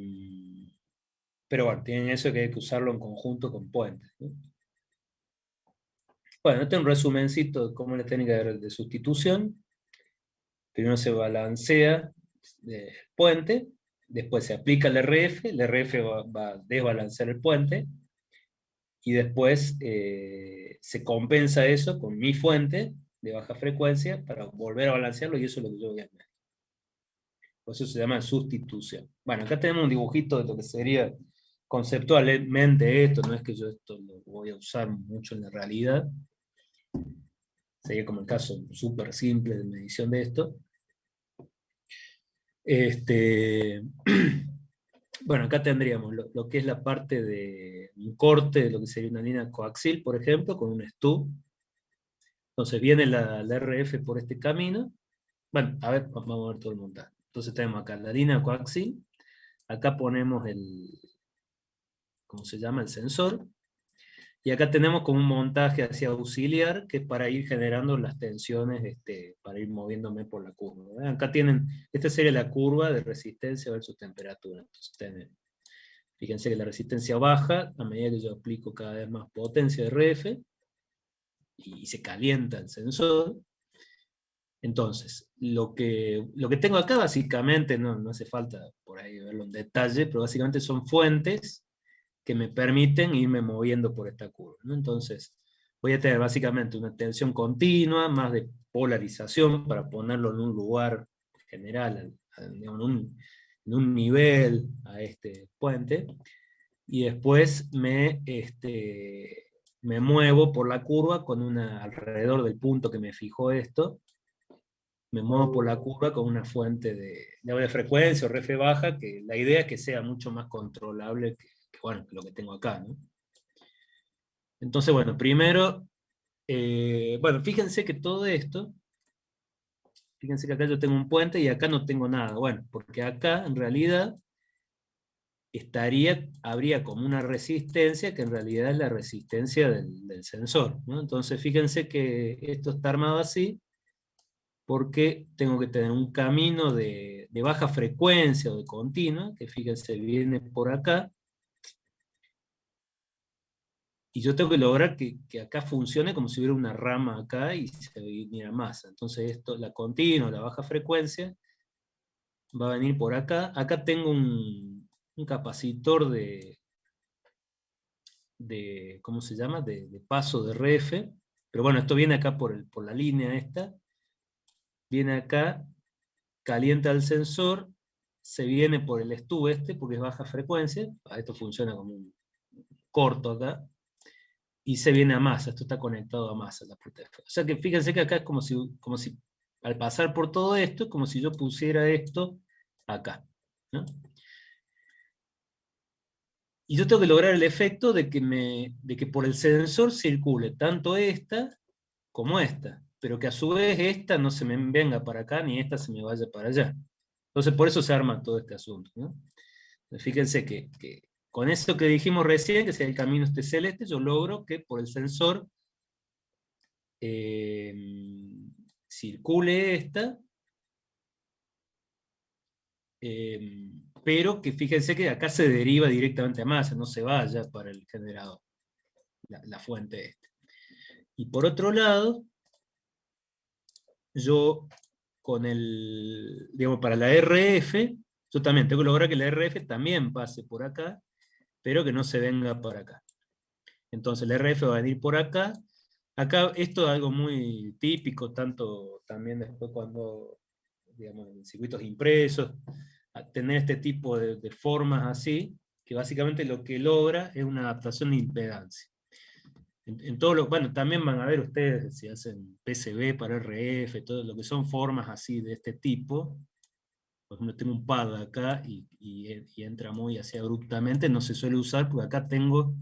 pero bueno, tienen eso que hay que usarlo en conjunto con puentes, ¿no? Bueno, este es un resumencito de cómo es la técnica de sustitución. Primero se balancea el puente, después se aplica el RF va a desbalancear el puente, y después se compensa eso con mi fuente de baja frecuencia para volver a balancearlo, y eso es lo que yo voy a hacer. Por eso se llama sustitución. Bueno, acá tenemos un dibujito de lo que sería conceptualmente esto, no es que yo esto lo voy a usar mucho en la realidad, sería como el caso súper simple de medición de esto. Bueno, acá tendríamos lo que es la parte de un corte de lo que sería una línea coaxil, por ejemplo, con un stub. Entonces viene la RF por este camino. Bueno, a ver, vamos a ver todo el montaje. Entonces tenemos acá la línea coaxil, acá ponemos ¿cómo se llama? El sensor, y acá tenemos como un montaje hacia auxiliar, que es para ir generando las tensiones, para ir moviéndome por la curva, ¿verdad? Acá tienen, esta sería la curva de resistencia versus temperatura. Entonces fíjense que la resistencia baja a medida que yo aplico cada vez más potencia de RF, y se calienta el sensor. Entonces, lo que tengo acá básicamente, no hace falta por ahí verlo en detalle, pero básicamente son fuentes que me permiten irme moviendo por esta curva, ¿no? Entonces, voy a tener básicamente una tensión continua, más de polarización, para ponerlo en un lugar general, digamos, en un nivel a este puente, y después me muevo por la curva con alrededor del punto que me fijó esto, me muevo por la curva con una fuente de frecuencia o RF baja, que la idea es que sea mucho más controlable bueno, que lo que tengo acá, ¿no? Entonces, bueno, primero, bueno, fíjense que todo esto, fíjense que acá yo tengo un puente y acá no tengo nada. Bueno, porque acá en realidad habría como una resistencia que en realidad es la resistencia del sensor, ¿no? Entonces, fíjense que esto está armado así, porque tengo que tener un camino de baja frecuencia o de continua, que fíjense, viene por acá, y yo tengo que lograr que acá funcione como si hubiera una rama acá y se viniera masa. Entonces esto, la continua, la baja frecuencia, va a venir por acá. Acá tengo un capacitor ¿cómo se llama? De paso de RF, pero bueno, esto viene acá por la línea esta, viene acá, calienta el sensor, se viene por el stub porque es baja frecuencia, esto funciona como un corto acá, y se viene a masa, esto está conectado a masa, la puerta de fuego. O sea que fíjense que acá es como si al pasar por todo esto, es como si yo pusiera esto acá, ¿no? Y yo tengo que lograr el efecto de que por el sensor circule tanto esta como esta, pero que a su vez esta no se me venga para acá, ni esta se me vaya para allá. Entonces por eso se arma todo este asunto, ¿no? Fíjense que con eso que dijimos recién, que si el camino esté celeste, yo logro que por el sensor eh, circule esta, eh, pero que fíjense que acá se deriva directamente a masa, no se vaya para el generador, la fuente esta. Y por otro lado, yo digamos, para la RF, yo también tengo que lograr que la RF también pase por acá, pero que no se venga para acá. Entonces la RF va a venir por acá. Acá esto es algo muy típico, tanto también después cuando, digamos, en circuitos impresos, a tener este tipo de formas así, que básicamente lo que logra es una adaptación de impedancia. En todo bueno, también van a ver ustedes si hacen PCB para RF, todo lo que son formas así de este tipo. Por ejemplo, tengo un pad acá y entra muy así abruptamente, no se suele usar porque acá tengo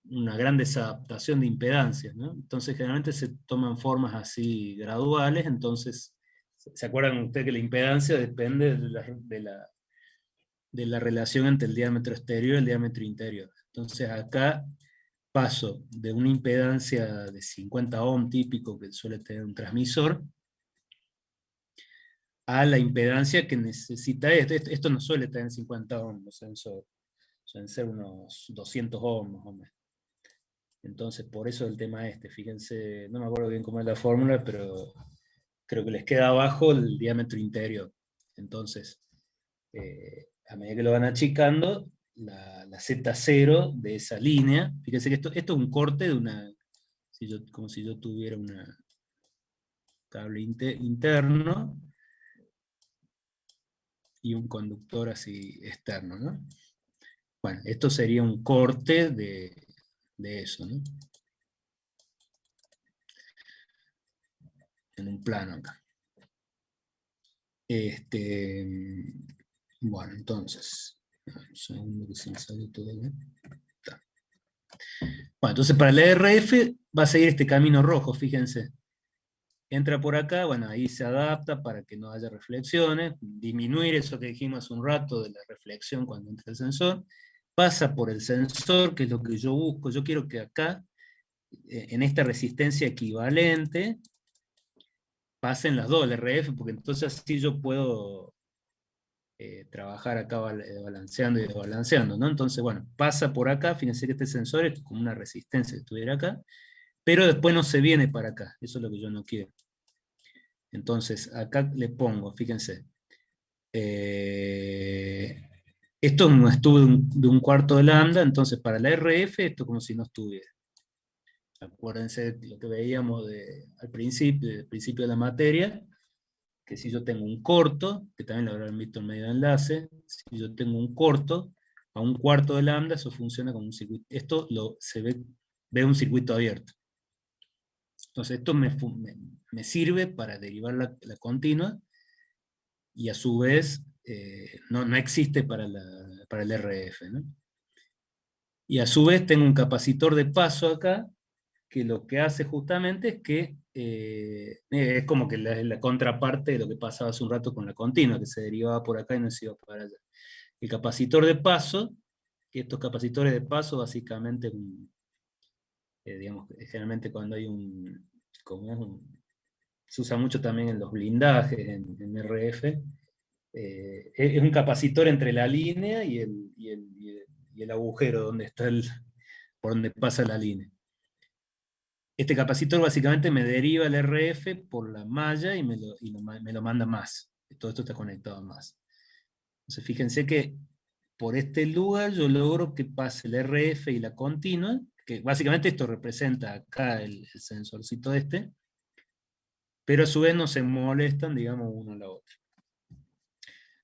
una gran desadaptación de impedancias, ¿no? Entonces generalmente se toman formas así graduales. Entonces, ¿se acuerdan ustedes que la impedancia depende de la relación entre el diámetro exterior y el diámetro interior? Entonces acá paso de una impedancia de 50 ohm típico que suele tener un transmisor, a la impedancia que necesita esto. Esto no suele tener 50 ohm los sensores, suelen ser unos 200 ohms más o menos. Entonces, por eso el tema fíjense, no me acuerdo bien cómo es la fórmula, pero creo que les queda abajo el diámetro interior. Entonces, a medida que lo van achicando, la Z0 de esa línea, fíjense que esto es un corte de como si yo tuviera un cable interno y un conductor así externo, ¿no? Bueno, esto sería un corte de eso, ¿no? En un plano acá. Bueno, entonces, Un segundo que se me salió todo bien. Está. Bueno, entonces para el RF va a seguir este camino rojo, fíjense. Entra por acá, bueno, ahí se adapta para que no haya reflexiones, disminuir eso que dijimos hace un rato de la reflexión cuando entra el sensor, pasa por el sensor, que es lo que yo busco. Yo quiero que acá, en esta resistencia equivalente, pasen las dos, el RF, porque entonces así yo puedo trabajar acá balanceando y desbalanceando, ¿no? Entonces, bueno, pasa por acá, fíjense que este sensor es como una resistencia que estuviera acá, pero después no se viene para acá, eso es lo que yo no quiero. Entonces, acá le pongo, fíjense, eh, esto es un estudio de un cuarto de lambda, entonces para la RF esto es como si no estuviera. Acuérdense de lo que veíamos al principio de la materia, que si yo tengo un corto, que también lo habrán visto en medio de enlace, si yo tengo un corto a un cuarto de lambda, eso funciona como un circuito. Esto se ve un circuito abierto. Entonces esto me sirve para derivar la continua, y a su vez no existe para el RF, ¿no? Y a su vez tengo un capacitor de paso acá, que lo que hace justamente es que es como que la contraparte de lo que pasaba hace un rato con la continua, que se derivaba por acá y no se iba para allá. El capacitor de paso, que estos capacitores de paso básicamente, digamos, generalmente cuando hay como se usa mucho también en los blindajes, en RF, es un capacitor entre la línea y el agujero donde está por donde pasa la línea. Este capacitor básicamente me deriva el RF por la malla y me lo manda más. Todo esto está conectado a más. Entonces fíjense que por este lugar yo logro que pase el RF y la continua, que básicamente esto representa acá el sensorcito este, pero a su vez no se molestan, digamos, uno a la otra.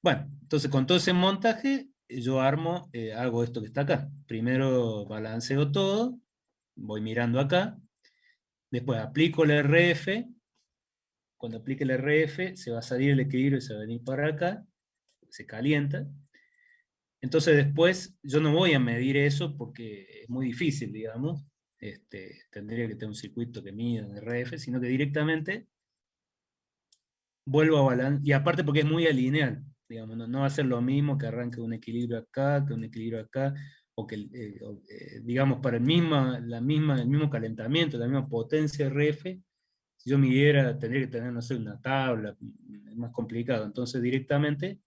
Bueno, entonces con todo ese montaje yo hago esto que está acá. Primero balanceo todo, voy mirando acá, después aplico el RF. Cuando aplique el RF se va a salir el equilibrio y se va a venir para acá, se calienta. Entonces después yo no voy a medir eso porque es muy difícil, digamos. Tendría que tener un circuito que mida en RF, sino que directamente vuelvo a balancear, y aparte porque es muy alineal, digamos, no va a ser lo mismo que arranque un equilibrio acá, que un equilibrio acá, o que, digamos, para el mismo calentamiento, la misma potencia RF, si yo midiera, tendría que tener, no sé, una tabla, es más complicado. Entonces directamente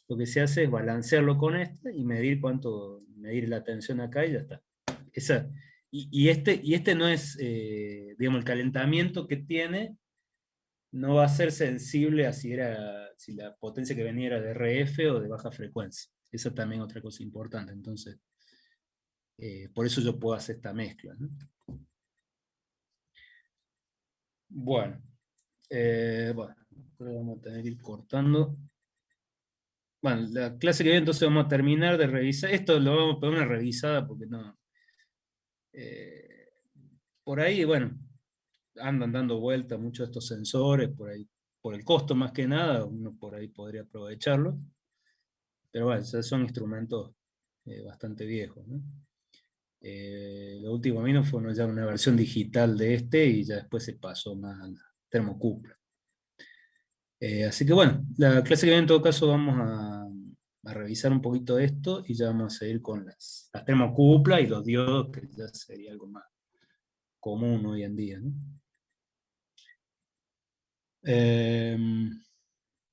lo que se hace es balancearlo con este y medir la tensión acá y ya está. Y este no es, digamos, el calentamiento que tiene no va a ser sensible a si la potencia que venía era de RF o de baja frecuencia. Esa también es otra cosa importante. Entonces, por eso yo puedo hacer esta mezcla, ¿no? Bueno, bueno, creo que vamos a tener que ir cortando. Bueno, la clase que viene entonces vamos a terminar de revisar. Esto lo vamos a poner una revisada porque no. eh, por ahí, bueno, andan dando vuelta muchos de estos sensores, por ahí, por el costo más que nada, uno por ahí podría aprovecharlo. Pero bueno, son instrumentos bastante viejos, ¿no? Lo último vino fue ya una versión digital de este y ya después se pasó más a la termocupla. Así que bueno, la clase que viene en todo caso vamos a revisar un poquito esto y ya vamos a seguir con las termocuplas y los diodos, que ya sería algo más común hoy en día, ¿no? Eh,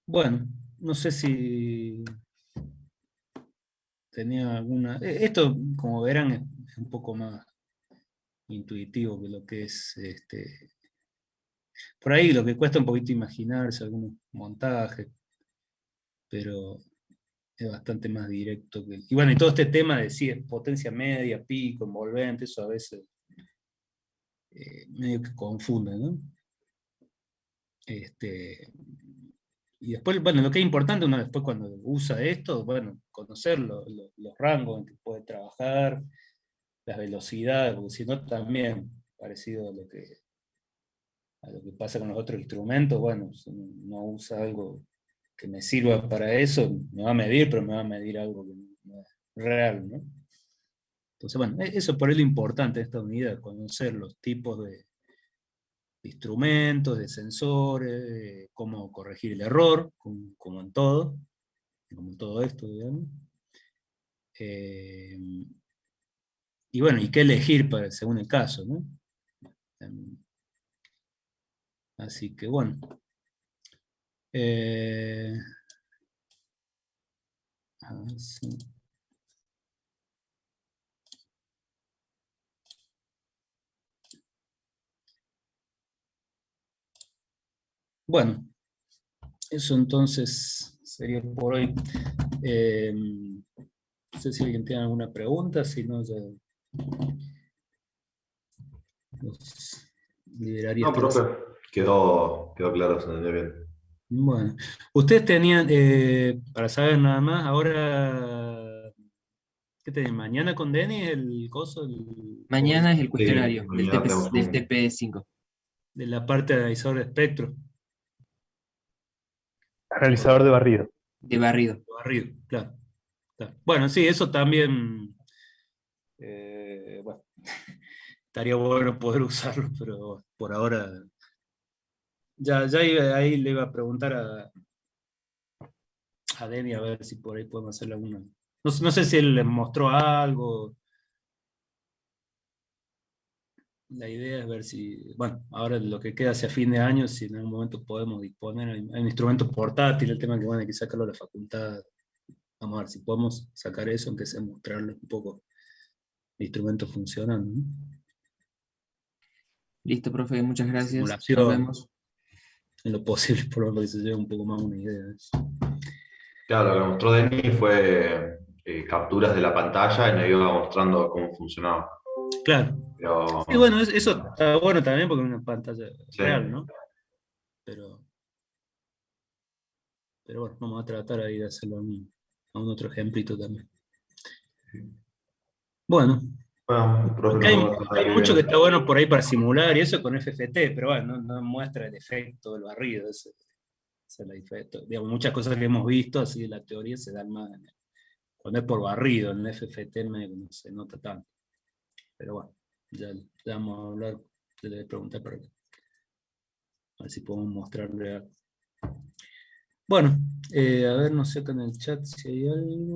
bueno, no sé si tenía alguna. Esto, como verán, es un poco más intuitivo que lo que es por ahí lo que cuesta un poquito imaginarse algunos montajes, pero es bastante más directo y bueno, y todo este tema de si es potencia media, pico, envolvente, eso a veces medio que confunde, ¿no? Y después, bueno, lo que es importante uno después cuando usa esto, bueno, conocer los rangos en que puede trabajar, las velocidades, porque si no también, parecido a lo que pasa con los otros instrumentos, bueno, si no usa algo que me sirva para eso, me va a medir, pero me va a medir algo que real, ¿no? Entonces, bueno, eso por ahí lo importante de esta unidad, conocer los tipos de instrumentos, de sensores, cómo corregir el error, como como en todo esto, digamos. Eh, y bueno, y qué elegir según el caso, ¿no? Así que bueno. Eh, a ver si- Bueno, eso entonces sería por hoy. No sé si alguien tiene alguna pregunta, si no, ya los liberaría No, hasta profe, quedó claro, se entendió bien. Bueno, ustedes tenían, para saber nada más, ahora, ¿qué tenían? ¿Mañana con Denis el coso o Mañana es el Sí, cuestionario mañana tenemos del TP5 de la parte de analizador de espectro? Realizador de barrido. de barrido. Barrido, claro, claro. Bueno, sí, eso también, bueno, estaría bueno poder usarlo, pero por ahora, ahí le iba a preguntar a Denis a ver si por ahí podemos hacerle alguna. No sé si él les mostró algo. La idea es ver si, bueno, ahora lo que queda hacia fin de año, si en algún momento podemos disponer, hay un instrumento portátil, el tema que bueno, hay que sacarlo a la facultad, vamos a ver si podemos sacar eso, aunque sea mostrarle un poco el instrumento funcionando, ¿no? Listo, profe, muchas gracias. Nos Simulación, vemos. en lo posible, por lo menos que se lleve un poco más una idea de eso. Claro, lo que mostró Denis fue capturas de la pantalla y nos iba mostrando cómo funcionaba. Claro. Pero Sí, bueno, eso está bueno también porque es una pantalla sí, real, ¿no? Pero, pero bueno, vamos a tratar ahí de hacerlo a un otro ejemplito también. Bueno, bueno, profe, aunque nos vemos la semana hay que mucho que viene. está bueno por ahí para simular y eso con FFT, pero bueno, no muestra el efecto del barrido. Esa es la diferencia. Digamos, muchas cosas que hemos visto, así de la teoría, se dan más cuando es por barrido, en el FFT no se nota tanto. Pero bueno, ya vamos a hablar, le voy a preguntar para a ver si podemos mostrarle algo. Bueno, a ver, no sé acá en el chat si hay algo.